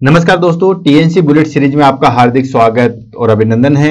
नमस्कार दोस्तों, TNC bullet series में आपका हार्दिक स्वागत और अभिनंदन है।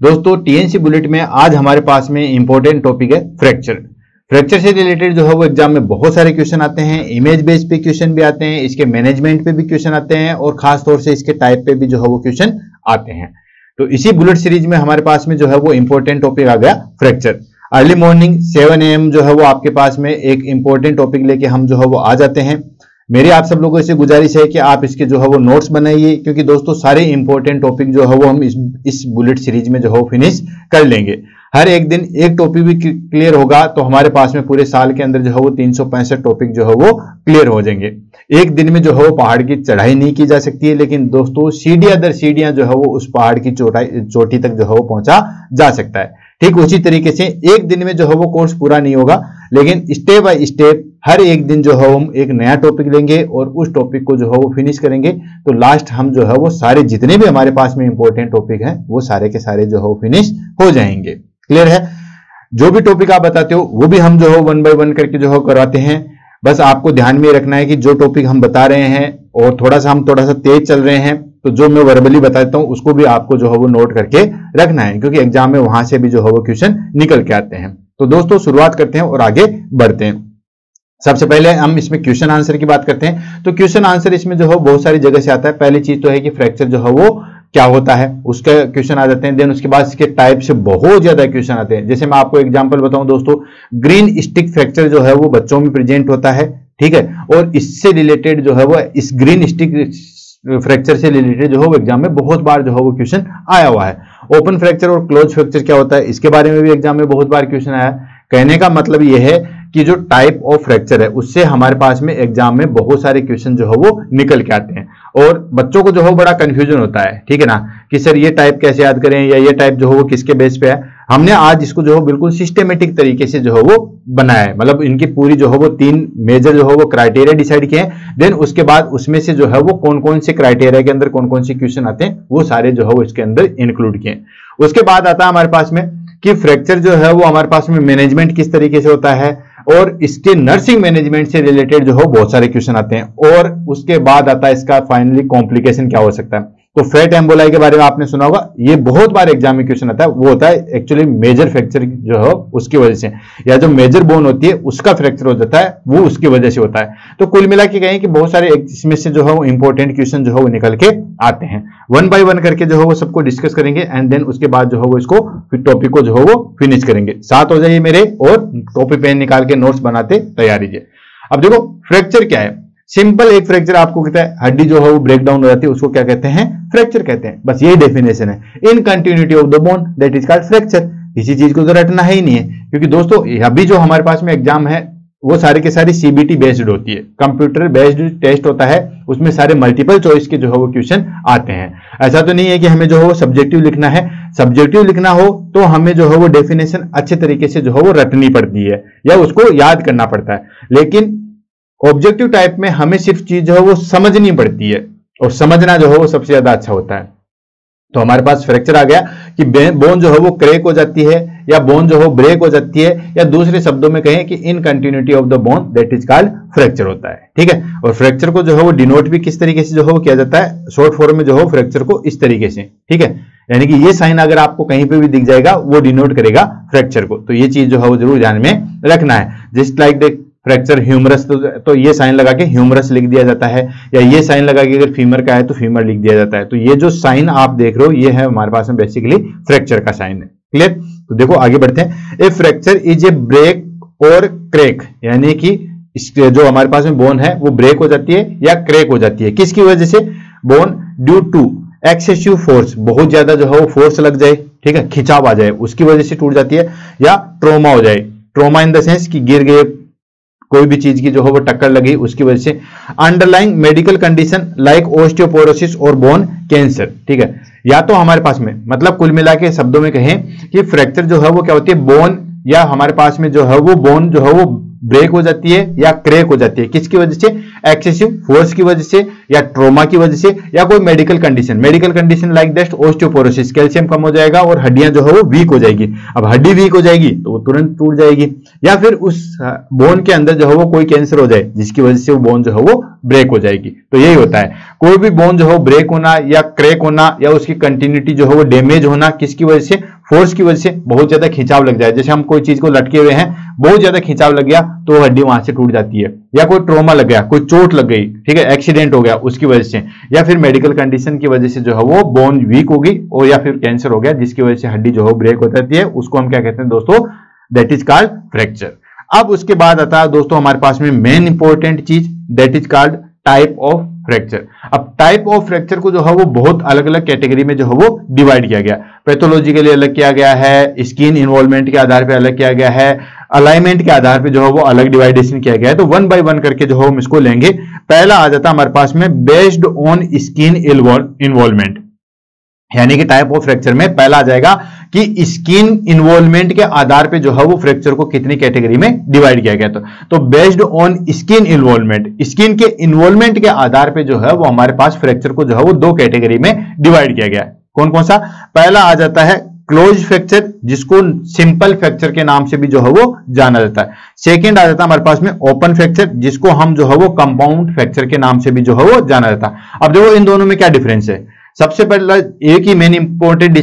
दोस्तों, टीएनसी बुलेट में आज हमारे पास में इंपॉर्टेंट टॉपिक है फ्रैक्चर से रिलेटेड जो है वो एग्जाम में बहुत सारे क्वेश्चन आते हैं। इमेज बेस पे क्वेश्चन भी आते हैं, इसके मैनेजमेंट पे भी क्वेश्चन आते हैं और खास तौर से इसके टाइप पे भी जो है वो क्वेश्चन आते हैं। तो इसी बुलेट सीरीज में हमारे पास में जो है वो इंपॉर्टेंट टॉपिक आ गया फ्रैक्चर। अर्ली मॉर्निंग 7 AM जो है वो आपके पास में एक इंपॉर्टेंट टॉपिक लेके हम जो है वो आ जाते हैं। मेरी आप सब लोगों से गुजारिश है कि आप इसके जो है वो नोट्स बनाइए, क्योंकि दोस्तों सारे इंपॉर्टेंट टॉपिक जो है वो हम इस बुलेट सीरीज में जो है फिनिश कर लेंगे। हर एक दिन एक टॉपिक भी क्लियर होगा तो हमारे पास में पूरे साल के अंदर जो है वो 365 टॉपिक जो है वो क्लियर हो जाएंगे। एक दिन में जो है वो पहाड़ की चढ़ाई नहीं की जा सकती है, लेकिन दोस्तों सीढ़ियां दर सीढ़ियां जो है वो उस पहाड़ की चोटी तक जो है वो पहुंचा जा सकता है। ठीक उसी तरीके से एक दिन में जो है वो कोर्स पूरा नहीं होगा, लेकिन स्टेप बाय स्टेप हर एक दिन जो है हम एक नया टॉपिक लेंगे और उस टॉपिक को जो है वो फिनिश करेंगे। तो लास्ट हम जो है वो सारे जितने भी हमारे पास में इंपॉर्टेंट टॉपिक हैं वो सारे के सारे जो है वो फिनिश हो जाएंगे। क्लियर है? जो भी टॉपिक आप बताते हो वो भी हम जो है 1 बाय 1 करके जो है करवाते हैं। बस आपको ध्यान में रखना है कि जो टॉपिक हम बता रहे हैं और थोड़ा सा तेज चल रहे हैं, तो जो मैं वर्बली बताता हूं उसको भी आपको जो है वो नोट करके रखना है, क्योंकि एग्जाम में वहां से भी जो है वो क्वेश्चन निकल के आते हैं। तो दोस्तों शुरुआत करते हैं और आगे बढ़ते हैं। सबसे पहले हम इसमें क्वेश्चन आंसर की बात करते हैं। तो क्वेश्चन आंसर इसमें जो है बहुत सारी जगह से आता है। पहली चीज तो है कि फ्रैक्चर जो है वो क्या होता है, उसके क्वेश्चन आ जाते हैं। देन उसके बाद इसके टाइप से बहुत ज्यादा क्वेश्चन आते हैं। जैसे मैं आपको एग्जांपल बताऊं दोस्तों, ग्रीन स्टिक फ्रैक्चर जो है वो बच्चों में प्रेजेंट होता है, ठीक है, और इससे रिलेटेड जो है वो इस ग्रीन स्टिक फ्रैक्चर से रिलेटेड जो है वो एग्जाम में बहुत बार जो है वो क्वेश्चन आया हुआ है। ओपन फ्रैक्चर और क्लोज फ्रैक्चर क्या होता है, इसके बारे में भी एग्जाम में बहुत बार क्वेश्चन आया है। कहने का मतलब यह है कि जो टाइप ऑफ फ्रैक्चर है उससे हमारे पास में एग्जाम में बहुत सारे क्वेश्चन जो है वो निकल के आते हैं और बच्चों को जो है बड़ा कंफ्यूजन होता है, ठीक है ना, कि सर ये टाइप कैसे याद करें या ये टाइप जो है वो किसके बेस पे है। हमने आज इसको जो है बिल्कुल सिस्टमेटिक तरीके से जो है वो बनाया है। मतलब इनकी पूरी जो है वो 3 मेजर जो है वो क्राइटेरिया डिसाइड किए हैं। देन उसके बाद उसमें से जो है वो कौन कौन से क्राइटेरिया के अंदर कौन कौन से क्वेश्चन आते हैं वो सारे जो है वो इसके अंदर इंक्लूड किए। उसके बाद आता है हमारे पास में कि फ्रैक्चर जो है वो हमारे पास में मैनेजमेंट किस तरीके से होता है, और इसके नर्सिंग मैनेजमेंट से रिलेटेड जो है बहुत सारे क्वेश्चन आते हैं। और उसके बाद आता है इसका फाइनली कॉम्प्लिकेशन क्या हो सकता है। तो फ्लैट एम्बोलाई के बारे में आपने सुना होगा, ये बहुत बार एग्जाम में क्वेश्चन आता है। वो होता है एक्चुअली मेजर फ्रैक्चर जो है उसकी वजह से, या जो मेजर बोन होती है उसका फ्रैक्चर हो जाता है वो उसकी वजह से होता है। तो कुल मिला के कहें कि बहुत सारे इसमें से जो है वो इंपॉर्टेंट क्वेश्चन जो है वो निकल के आते हैं। 1 बाय 1 करके जो है वो सबको डिस्कस करेंगे एंड देन उसके बाद जो है वो इसको टॉपिक को जो है वो फिनिश करेंगे। साथ हो जाइए मेरे और कॉपी पेन निकाल के नोट्स बनाते तैयार रहिए। अब देखो फ्रैक्चर क्या है। सिंपल एक फ्रैक्चर आपको कहता है हड्डी जो है वो ब्रेक डाउन हो जाती है, उसको क्या कहते हैं, फ्रैक्चर कहते हैं। बस यही डेफिनेशन है। Incontinuity of the bone that is called fracture. इसी चीज को तो रटना है ही नहीं है, क्योंकि दोस्तों अभी जो हमारे पास में एग्जाम है वो सारे के सारे सीबीटी बेस्ड होती है, कंप्यूटर बेस्ड टेस्ट होता है। उसमें सारे मल्टीपल चॉइस के जो है वो क्वेश्चन आते हैं। ऐसा तो नहीं है कि हमें जो है वो सब्जेक्टिव लिखना है। सब्जेक्टिव लिखना हो तो हमें जो है वो डेफिनेशन अच्छे तरीके से जो है वो रटनी पड़ती है या उसको याद करना पड़ता है। लेकिन ऑब्जेक्टिव टाइप में हमें सिर्फ चीज जो है वो समझनी पड़ती है, और समझना जो है वो सबसे ज्यादा अच्छा होता है। तो हमारे पास फ्रैक्चर आ गया कि बोन जो है वो क्रैक हो जाती है या बोन जो है ब्रेक हो जाती है, या दूसरे शब्दों में कहें कि incontinuity of the bone that is called fracture होता है। ठीक है, और फ्रैक्चर को जो है वो डिनोट भी किस तरीके से जो है वो किया जाता है, शॉर्ट फॉर्म में जो है फ्रैक्चर को इस तरीके से, ठीक है, यानी कि ये साइन अगर आपको कहीं पे भी दिख जाएगा वो डिनोट करेगा फ्रैक्चर को। तो ये चीज जो है वो जरूर ध्यान में रखना है। Just like the fracture humerus, तो ये साइन लगा के ह्यूमरस लिख दिया जाता है, या ये साइन लगा के अगर फीमर का है तो फीमर लिख दिया जाता है। तो ये जो साइन आप देख रहे हो ये है हमारे पास में बेसिकली फ्रैक्चर का साइन है। क्लियर? तो देखो आगे बढ़ते हैं। ए फ्रैक्चर इज ए ब्रेक और क्रैक, यानी कि जो हमारे पास में बोन है वो ब्रेक हो जाती है या क्रैक हो जाती है। किसकी वजह से? Bone due to excessive force, बहुत ज्यादा जो है वो फोर्स लग जाए, ठीक है, खिंचाव आ जाए, उसकी वजह से टूट जाती है, या ट्रोमा हो जाए। ट्रोमा इन द सेंस कि गिर गए, कोई भी चीज की जो है वो टक्कर लगी उसकी वजह से। Underlying medical condition like osteoporosis और बोन कैंसर, ठीक है। या तो हमारे पास में मतलब कुल मिला के शब्दों में कहें कि फ्रैक्चर जो है वो क्या होती है, बोन या हमारे पास में जो है वो बोन जो है वो ब्रेक हो जाती है या क्रैक हो जाती है। किसकी वजह से? एक्सेसिव फोर्स की वजह से, या ट्रोमा की वजह से, या कोई medical condition like that osteoporosis, calcium कम हो जाएगा और हड्डियां जो है वो वीक हो जाएगी। अब हड्डी वीक हो जाएगी तो वो तुरंत टूट जाएगी, या फिर उस बोन के अंदर जो है वो कोई कैंसर हो जाए जिसकी वजह से वो बोन जो है वो ब्रेक हो जाएगी। तो यही होता है। कोई भी बोन जो है ब्रेक होना या क्रैक होना या उसकी कंटिन्यूटी जो है वो डैमेज होना, किसकी वजह से? फोर्स की वजह से। बहुत ज्यादा खिंचाव लग जाए, जैसे हम कोई चीज को लटके हुए हैं, बहुत ज्यादा खिंचाव लग गया तो हड्डी वहां से टूट जाती है, या कोई ट्रॉमा लग गया, कोई चोट लग गई, ठीक है, एक्सीडेंट हो गया उसकी वजह से, या फिर मेडिकल कंडीशन की वजह से जो है वो बोन वीक होगी, और या फिर कैंसर हो गया जिसकी वजह से हड्डी जो है ब्रेक हो जाती है, उसको हम क्या कहते हैं दोस्तों? That is called fracture. अब उसके बाद आता है दोस्तों हमारे पास में मेन इंपॉर्टेंट चीज, that is called type of fracture. अब टाइप ऑफ फ्रैक्चर को जो है वो बहुत अलग अलग कैटेगरी में जो है वो डिवाइड किया गया। पैथोलॉजी के लिए अलग किया गया है, स्किन इन्वॉल्वमेंट के आधार पर अलग किया गया है, अलाइनमेंट के आधार पे जो है वो अलग डिवाइडेशन किया गया है। तो वन बाय वन करके जो है हम इसको लेंगे। पहला आ जाता है हमारे पास में बेस्ड ऑन स्किन इन्वॉल्वमेंट, यानी कि टाइप ऑफ फ्रैक्चर में पहला आ जाएगा कि स्किन इन्वॉल्वमेंट के आधार पे जो है वो फ्रैक्चर को कितनी कैटेगरी में डिवाइड किया गया। तो based on skin involvement, skin के इन्वॉल्वमेंट के आधार पे जो है वो हमारे पास फ्रैक्चर को जो है वो दो कैटेगरी में डिवाइड किया गया है। कौन कौन सा? पहला आ जाता है क्लोज फ्रैक्चर, जिसको सिंपल फ्रैक्चर के नाम से भी जो है वो जाना जाता है। सेकंड आ जाता है हमारे पास में ओपन फ्रैक्चर, जिसको हम जो है वो कंपाउंड फ्रैक्चर के नाम से भी जो है वो जाना जाता है। अब देखो इन दोनों में क्या डिफरेंस है। सबसे पहला एक ही मेन इंपॉर्टेंट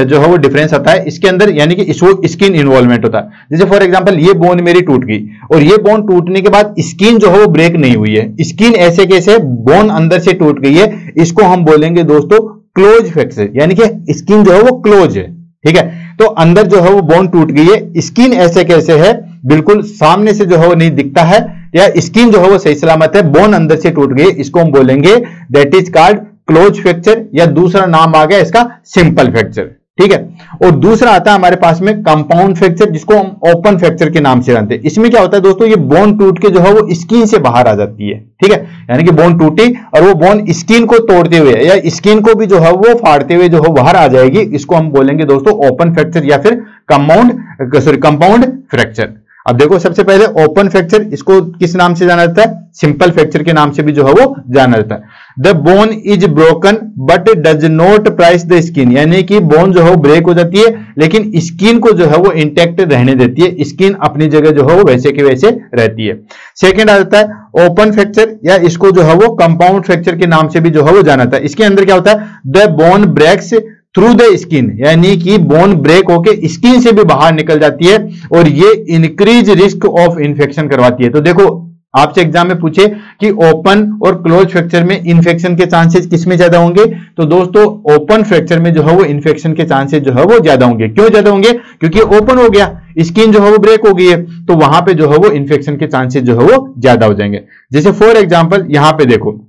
जो है वो डिफरेंस आता है इसके अंदर, यानी कि स्किन इन्वॉल्वमेंट होता है। जैसे फॉर एग्जांपल ये बोन मेरी टूट गई और ये बोन टूटने के बाद स्किन जो है वो ब्रेक नहीं हुई है, स्किन ऐसे कैसे बोन अंदर से टूट गई है, इसको हम बोलेंगे दोस्तों क्लोज फ्रैक्चर, यानी कि स्किन जो है वो क्लोज है, ठीक है। तो अंदर जो है वो बोन टूट गई है, स्किन ऐसे कैसे है, बिल्कुल सामने से जो है वो नहीं दिखता है, या स्किन जो है वो सही सलामत है, बोन अंदर से टूट गई है, इसको हम बोलेंगे that is called close fracture, या दूसरा नाम आ गया इसका सिंपल फ्रैक्चर, ठीक है। और दूसरा आता है हमारे पास में कंपाउंड फ्रैक्चर, जिसको हम ओपन फ्रैक्चर के नाम से जानते हैं। इसमें क्या होता है दोस्तों, ये बोन टूट के जो है वो स्किन से बाहर आ जाती है, ठीक है, यानी कि बोन टूटी और वो बोन स्किन को तोड़ते हुए या स्किन को भी जो है वो फाड़ते हुए जो है बाहर आ जाएगी, इसको हम बोलेंगे दोस्तों ओपन फ्रैक्चर या फिर कंपाउंड फ्रैक्चर। अब देखो सबसे पहले ओपन फ्रैक्चर, इसको किस नाम से जाना जाता है? सिंपल फ्रैक्चर के नाम से भी जो है वो जाना जाता है। The bone is broken but does not price the skin, यानी कि बोन जो है वो ब्रेक हो जाती है लेकिन स्किन को जो है वो इंटैक्ट रहने देती है, स्किन अपनी जगह जो है वो वैसे के वैसे रहती है। सेकंड आ जाता है ओपन फ्रैक्चर, या इसको जो है वो कंपाउंड फ्रैक्चर के नाम से भी जो है वो जाना जाता है। इसके अंदर क्या होता है? The bone breaks through the skin, यानी कि बोन ब्रेक होके स्किन से भी बाहर निकल जाती है और ये इंक्रीज रिस्क ऑफ इंफेक्शन करवाती है। तो देखो आपसे एग्जाम में पूछे कि ओपन और क्लोज फ्रैक्चर में इंफेक्शन के चांसेस किसमें ज्यादा होंगे, तो दोस्तों ओपन फ्रैक्चर में जो है वो इंफेक्शन के चांसेस जो है वो ज्यादा होंगे। क्यों ज्यादा होंगे? क्योंकि ओपन हो गया, स्किन जो है वो ब्रेक हो गई है, तो वहां पे जो है वो इंफेक्शन के चांसेस जो है वो ज्यादा हो जाएंगे। जैसे फॉर एग्जाम्पल यहां पे देखो,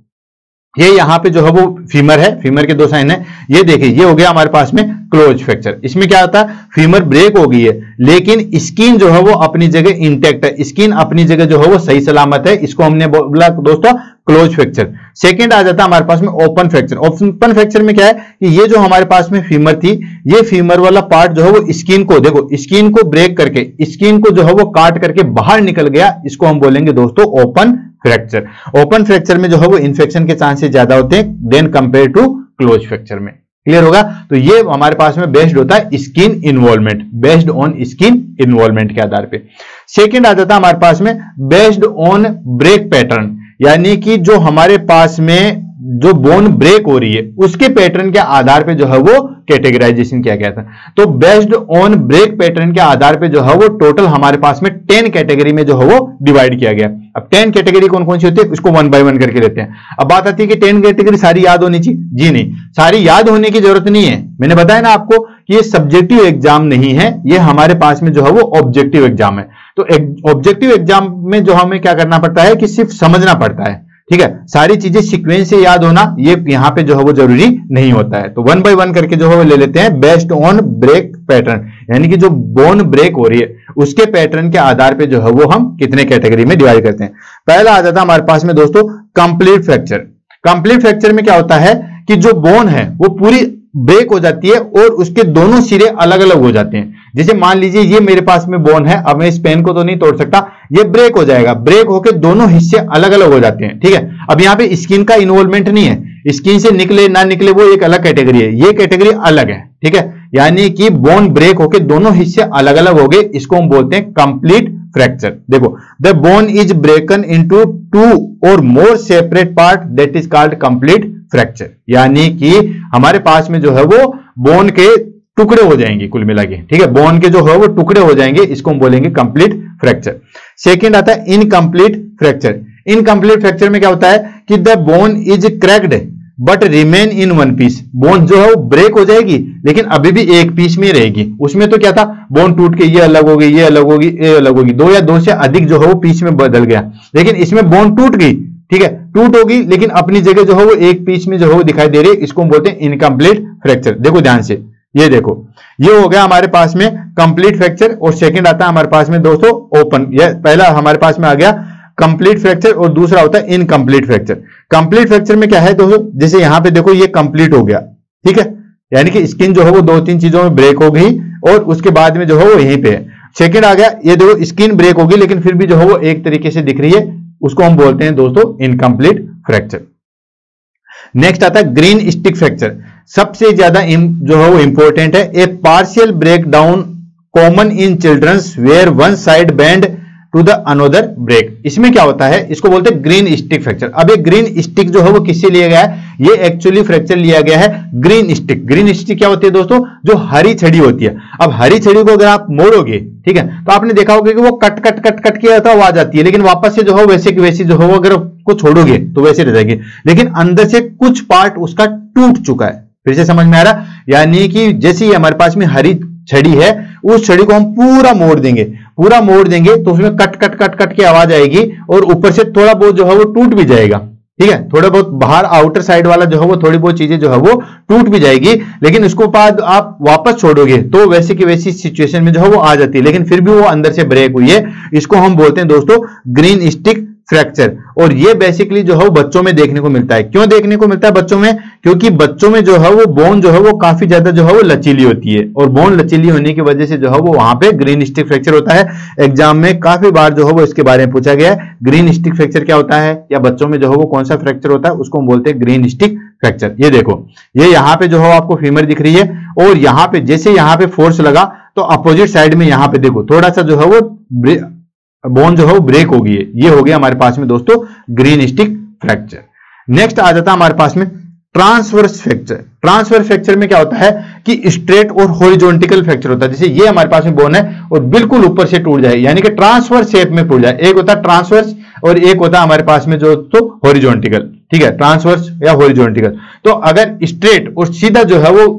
ये यहां पे जो है वो फीमर है, फीमर के दो साइन है, ये देखिए ये हो गया हमारे पास में क्लोज फ्रैक्चर। इसमें क्या होता है? फीमर ब्रेक हो गई है लेकिन स्किन जो है वो अपनी जगह इंटैक्ट है, स्किन अपनी जगह जो है वो सही सलामत है, इसको हमने बोला दोस्तों क्लोज फ्रैक्चर। सेकंड आ जाता है हमारे पास में ओपन फ्रैक्चर। ओपन फ्रैक्चर में क्या है कि ये जो हमारे पास में फीमर थी, ये फीमर वाला पार्ट जो है वो स्किन को, देखो स्किन को ब्रेक करके, स्किन को जो है वो काट करके बाहर निकल गया, इसको हम बोलेंगे दोस्तों ओपन फ्रैक्चर। ओपन फ्रैक्चर में जो है वो इंफेक्शन के चांसेस ज्यादा होते हैं then compare to close fracture में। क्लियर होगा? तो ये हमारे पास में बेस्ड होता है skin involvement, based on skin involvement के आधार पे। सेकंड आ जाता है हमारे पास में बेस्ड ऑन ब्रेक पैटर्न, यानी कि जो हमारे पास में जो बोन ब्रेक हो रही है उसके पैटर्न के आधार पे जो है वो कैटेगराइजेशन किया गया था। तो बेस्ड ऑन ब्रेक पैटर्न के आधार पे जो है वो टोटल हमारे पास में 10 कैटेगरी में जो है वो डिवाइड किया गया। अब 10 कैटेगरी कौन कौन सी होती है उसको वन बाय वन करके लेते हैं। अब बात आती है कि 10 कैटेगरी सारी याद होनी चाहिए, जी नहीं, सारी याद होने की जरूरत नहीं है। मैंने बताया ना आपको कि ये सब्जेक्टिव एग्जाम नहीं है, ये हमारे पास में जो है वो ऑब्जेक्टिव एग्जाम है। तो ऑब्जेक्टिव एग्जाम में जो हमें क्या करना पड़ता है कि सिर्फ समझना पड़ता है, ठीक है, सारी चीजें सीक्वेंस से याद होना ये यहां पे जो है वो जरूरी नहीं होता है। तो वन बाय वन करके जो है वो ले लेते हैं। बेस्ड ऑन ब्रेक पैटर्न, यानी कि जो बोन ब्रेक हो रही है उसके पैटर्न के आधार पे जो है वो हम कितने कैटेगरी में डिवाइड करते हैं। पहला आ जाता है हमारे पास में दोस्तों कंप्लीट फ्रैक्चर। कंप्लीट फ्रैक्चर में क्या होता है कि जो बोन है वो पूरी ब्रेक हो जाती है और उसके दोनों सिरे अलग अलग हो जाते हैं। जैसे मान लीजिए ये मेरे पास में बोन है, अब मैं इस पेन को तो नहीं तोड़ सकता, ये ब्रेक हो जाएगा, ब्रेक होकर दोनों हिस्से अलग अलग हो जाते हैं, ठीक है। अब यहाँ पे स्किन का इन्वॉल्वमेंट नहीं है, स्किन से निकले ना निकले वो एक अलग कैटेगरी है, ये कैटेगरी अलग है, ठीक है। यानी कि बोन ब्रेक होकर दोनों हिस्से अलग अलग हो गए, इसको हम बोलते हैं कंप्लीट फ्रैक्चर। देखो, the bone is broken into two और more separate part, that is called complete fracture. यानी कि हमारे पास में जो है वो बोन के टुकड़े हो जाएंगे कुल मिला के, ठीक है, बोन के जो है वो टुकड़े हो जाएंगे, इसको हम बोलेंगे कंप्लीट फ्रैक्चर। सेकंड आता है इनकम्प्लीट फ्रैक्चर। इनकम्प्लीट फ्रैक्चर में क्या होता है कि the bone is cracked but remain in one piece. Bone जो है वो ब्रेक हो जाएगी लेकिन अभी भी एक पीस में रहेगी। उसमें तो क्या था, बोन टूट के ये अलग होगी, ये अलग होगी, ये अलग होगी, दो या दो से अधिक जो है वो पीस में बदल गया। लेकिन इसमें बोन टूट गई, ठीक है, टूट होगी लेकिन अपनी जगह जो है वो एक पीस में जो है वो दिखाई दे रही है, इसको हम बोलते हैं इनकम्प्लीट फ्रैक्चर। देखो ध्यान से, ये देखो, ये हो गया हमारे पास में कंप्लीट फ्रैक्चर और सेकंड आता है हमारे पास में दोस्तों ओपन। ये पहला हमारे पास में आ गया कंप्लीट फ्रैक्चर और दूसरा होता है इनकम्प्लीट फ्रैक्चर। कंप्लीट फ्रैक्चर में क्या है दोस्तों, जैसे यहां पे देखो ये कंप्लीट हो गया, ठीक है, यानी कि स्किन जो है वो दो तीन चीजों में ब्रेक हो गई और उसके बाद में जो है वो यहीं पे है। सेकंड आ गया, ये देखो स्किन ब्रेक होगी लेकिन फिर भी जो है वो एक तरीके से दिख रही है, उसको हम बोलते हैं दोस्तों इनकम्प्लीट फ्रैक्चर। नेक्स्ट आता है ग्रीन स्टिक फ्रैक्चर। सबसे ज्यादा जो है वो इंपॉर्टेंट है। A partial break down common in childrens where one side bend to the another break. इसमें क्या होता है, इसको बोलते हैं ग्रीन स्टिक फ्रैक्चर। अब ये ग्रीन स्टिक जो है वो किससे लिया गया है, ये एक्चुअली फ्रैक्चर लिया गया है ग्रीन स्टिक। ग्रीन स्टिक क्या होती है दोस्तों, जो हरी छड़ी होती है। अब हरी छड़ी को अगर आप मोड़ोगे, ठीक है, तो आपने देखा होगा कि वो कट कट कट कट के आवाज आती है, लेकिन वापस से जो है वैसे की वैसी जो है वो अगर को छोड़ोगे तो वैसे रह जाएगी, लेकिन अंदर से कुछ पार्ट उसका टूट चुका है। फिर से समझ में आ रहा, यानी कि जैसे ही हमारे पास में हरी छड़ी है, उस छड़ी को हम पूरा मोड़ देंगे तो उसमें कट कट कट कट की आवाज आएगी और ऊपर से थोड़ा बहुत जो है वो टूट भी जाएगा, ठीक है, थोड़ा बहुत बाहर आउटर साइड वाला जो है वो थोड़ी बहुत चीजें जो है वो टूट भी जाएगी, लेकिन उसको बाद आप वापस छोड़ोगे तो वैसे की वैसी सिचुएशन में जो है वो आ जाती है, लेकिन फिर भी वो अंदर से ब्रेक हुई है। इसको हम बोलते हैं दोस्तों ग्रीन स्टिक फ्रैक्चर। और ये बेसिकली जो है वो बच्चों में देखने को मिलता है। क्यों देखने को मिलता है बच्चों में, क्योंकि बच्चों में जो है वो बोन जो है वो काफी ज्यादा जो है वो लचीली होती है और बोन लचीली होने की वजह से जो है वो वहां पे ग्रीन स्टिक फ्रैक्चर होता है। एग्जाम में काफी बार जो है वो इसके बारे में पूछा गया है, ग्रीन स्टिक फ्रैक्चर क्या होता है या बच्चों में जो है वो कौन सा फ्रैक्चर होता है, उसको हम बोलते हैं ग्रीन स्टिक फ्रैक्चर। ये देखो, ये यहाँ पे जो है आपको फीमर दिख रही है और यहाँ पे जैसे यहाँ पे फोर्स लगा तो अपोजिट साइड में यहाँ पे देखो थोड़ा सा जो है वो बोन जो है वो ब्रेक हो गई है। ये हो गया हमारे पास में दोस्तों ग्रीन स्टिक फ्रैक्चर। नेक्स्ट आ जाता है हमारे पास में ट्रांसवर्स फ्रैक्चर। ट्रांसवर्स फ्रैक्चर में क्या होता है कि स्ट्रेट और हॉरिजॉन्टल फ्रैक्चर होता है। जैसे ये हमारे पास में बोन है और बिल्कुल ऊपर से टूट जाए, यानी कि ट्रांसवर्स शेप में टूट जाए। एक होता है ट्रांसवर्स और एक होता है हमारे पास में जो तो हॉरिजॉन्टल, ठीक है, ट्रांसवर्स या हॉरिजॉन्टल। तो अगर स्ट्रेट और सीधा जो है वो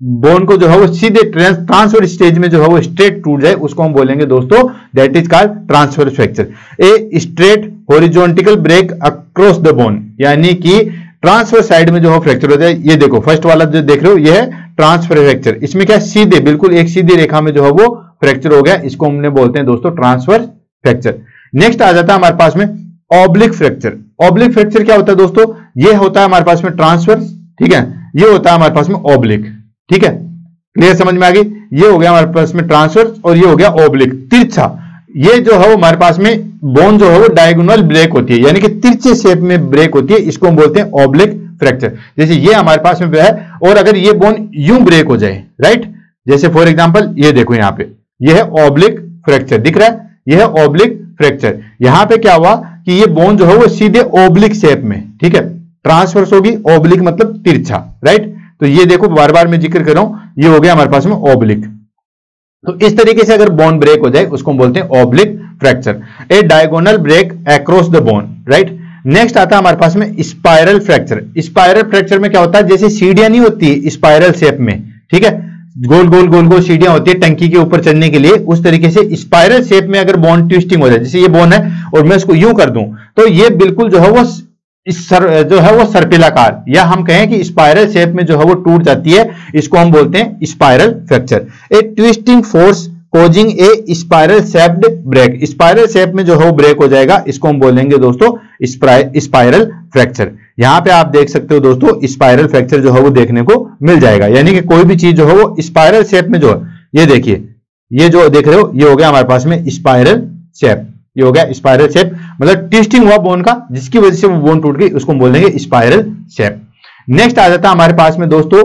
बोन को जो है वो सीधे ट्रांसफर स्टेज में जो है वो स्ट्रेट टूट जाए, उसको हम बोलेंगे दोस्तों that is called transfer fracture. A straight horizontal break across the bone, यानी कि ट्रांसफर साइड में जो है फ्रैक्चर होता है। ये देखो फर्स्ट वाला जो देख रहे हो ये है ट्रांसफर फ्रैक्चर। इसमें क्या सीधे बिल्कुल एक सीधी रेखा में जो है वो फ्रैक्चर हो गया, इसको हमने बोलते हैं दोस्तों ट्रांसफर फ्रैक्चर। नेक्स्ट आ जाता है हमारे पास में ऑब्लिक फ्रैक्चर। ऑब्लिक फ्रैक्चर क्या होता है दोस्तों, ये होता है हमारे पास में ट्रांसफर, ठीक है, ये होता है हमारे पास में ऑब्लिक, ठीक है, क्लियर समझ में आ गई। ये हो गया हमारे पास में ट्रांसफर और ये हो गया ऑब्लिक तिरछा। ये जो है वो हमारे पास में बोन जो है वो डायगोनल ब्रेक होती है, यानी कि तिरछे शेप में ब्रेक होती है, इसको हम बोलते हैं ऑब्लिक फ्रैक्चर। जैसे ये हमारे पास में है और अगर ये बोन यूं ब्रेक हो जाए, राइट, जैसे फॉर एग्जांपल ये देखो यहाँ पे ये है ऑब्लिक फ्रैक्चर, दिख रहा है, ये है ऑब्लिक फ्रैक्चर। यहां पे क्या हुआ कि ये बोन जो है वो सीधे ऑब्लिक शेप में, ठीक है, ट्रांसवर्स होगी, ऑब्लिक मतलब तिरछा, राइट। तो ये देखो बार बार मैं जिक्र कर रहा हूं, ये हो गया हमारे पास में ऑब्लिक। तो इस तरीके से अगर बोन ब्रेक हो जाए उसको हम बोलते हैं oblique fracture. A diagonal break across the bone, right. Next आता है हमारे पास में स्पाइरल फ्रैक्चर। स्पाइरल फ्रैक्चर में क्या होता है, जैसे सीढ़ियां नहीं होती स्पाइरल शेप में, ठीक है, गोल गोल गोल गोल सीढ़ियां होती है टंकी के ऊपर चढ़ने के लिए, उस तरीके से स्पाइरल शेप में अगर बोन ट्विस्टिंग हो जाए, जैसे ये बोन है और मैं इसको यूं कर दूं तो ये बिल्कुल जो है वो जो है वो सर्पिलाकार, या हम कहें कि स्पाइरल शेप में जो है वो टूट जाती है, इसको हम बोलते हैं spiral fracture. A twisting force causing a spiral shaped break, spiral shape में जो है वो ब्रेक हो जाएगा, इसको हम बोलेंगे दोस्तों स्पाइरल फ्रैक्चर। यहां पे आप देख सकते हो दोस्तों स्पाइरल फ्रैक्चर जो है वो देखने को मिल जाएगा, यानी कि कोई भी चीज जो है वो स्पाइरल शेप में जो है, ये देखिए ये जो देख रहे हो ये हो गया हमारे पास में स्पाइरल शेप, ये हो गया स्पाइरल शेप, मतलब ट्विस्टिंग हुआ बोन का जिसकी वजह से वो बोन टूट गई, उसको हम बोलेंगे स्पाइरल शेप। नेक्स्ट आ जाता है हमारे पास में दोस्तों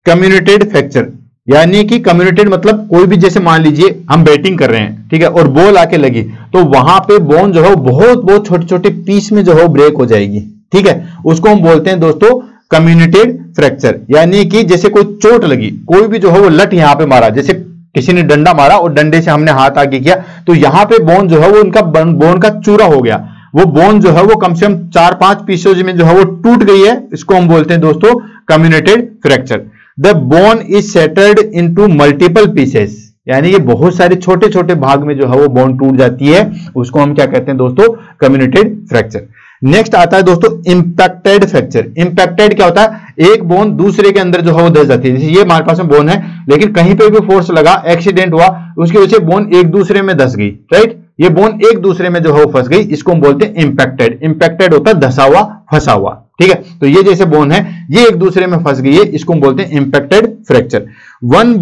कम्युनिटेड फ्रैक्चर। यानी कि कम्युनिटेड मतलब कोई भी, जैसे मान लीजिए हम बैटिंग कर रहे हैं, ठीक है, और बॉल आके लगी तो वहां पे बोन जो है बहुत बहुत छोटे छोटे पीस में जो है ब्रेक हो जाएगी, ठीक है, उसको हम बोलते हैं दोस्तों कम्युनिटेड फ्रैक्चर। यानी कि जैसे कोई चोट लगी, कोई भी जो है वो लट यहां पे मारा, जैसे किसी ने डंडा मारा और डंडे से हमने हाथ आगे किया तो यहां पे बोन जो है वो उनका बोन का चूरा हो गया, वो बोन जो है वो कम से कम 4-5 पीसेज में जो है वो टूट गई है, इसको हम बोलते हैं दोस्तों comminuted fracture. The bone is settled into multiple pieces, यानी कि बहुत सारे छोटे छोटे भाग में जो है वो बोन टूट जाती है, उसको हम क्या कहते हैं दोस्तों कम्युनिटेड फ्रैक्चर। नेक्स्ट आता है दोस्तों इंपैक्टेड फ्रैक्चर। इंपैक्टेड क्या होता है, एक बोन दूसरे के अंदर जो है वो धस जाती है, जैसे ये हमारे पास में बोन है लेकिन कहीं पे भी फोर्स लगा, एक्सीडेंट हुआ, उसकी वजह से बोन एक दूसरे में धस गई, राइट, ये बोन एक दूसरे में जो है वो फंस गई, इसको हम बोलते हैं इंपैक्टेड। इंपैक्टेड होता है धसा हुआ, फंसा हुआ, ठीक है, तो ये जैसे बोन है ये एक दूसरे में फंस गई है, इसको हम बोलते हैं impacted fracture. One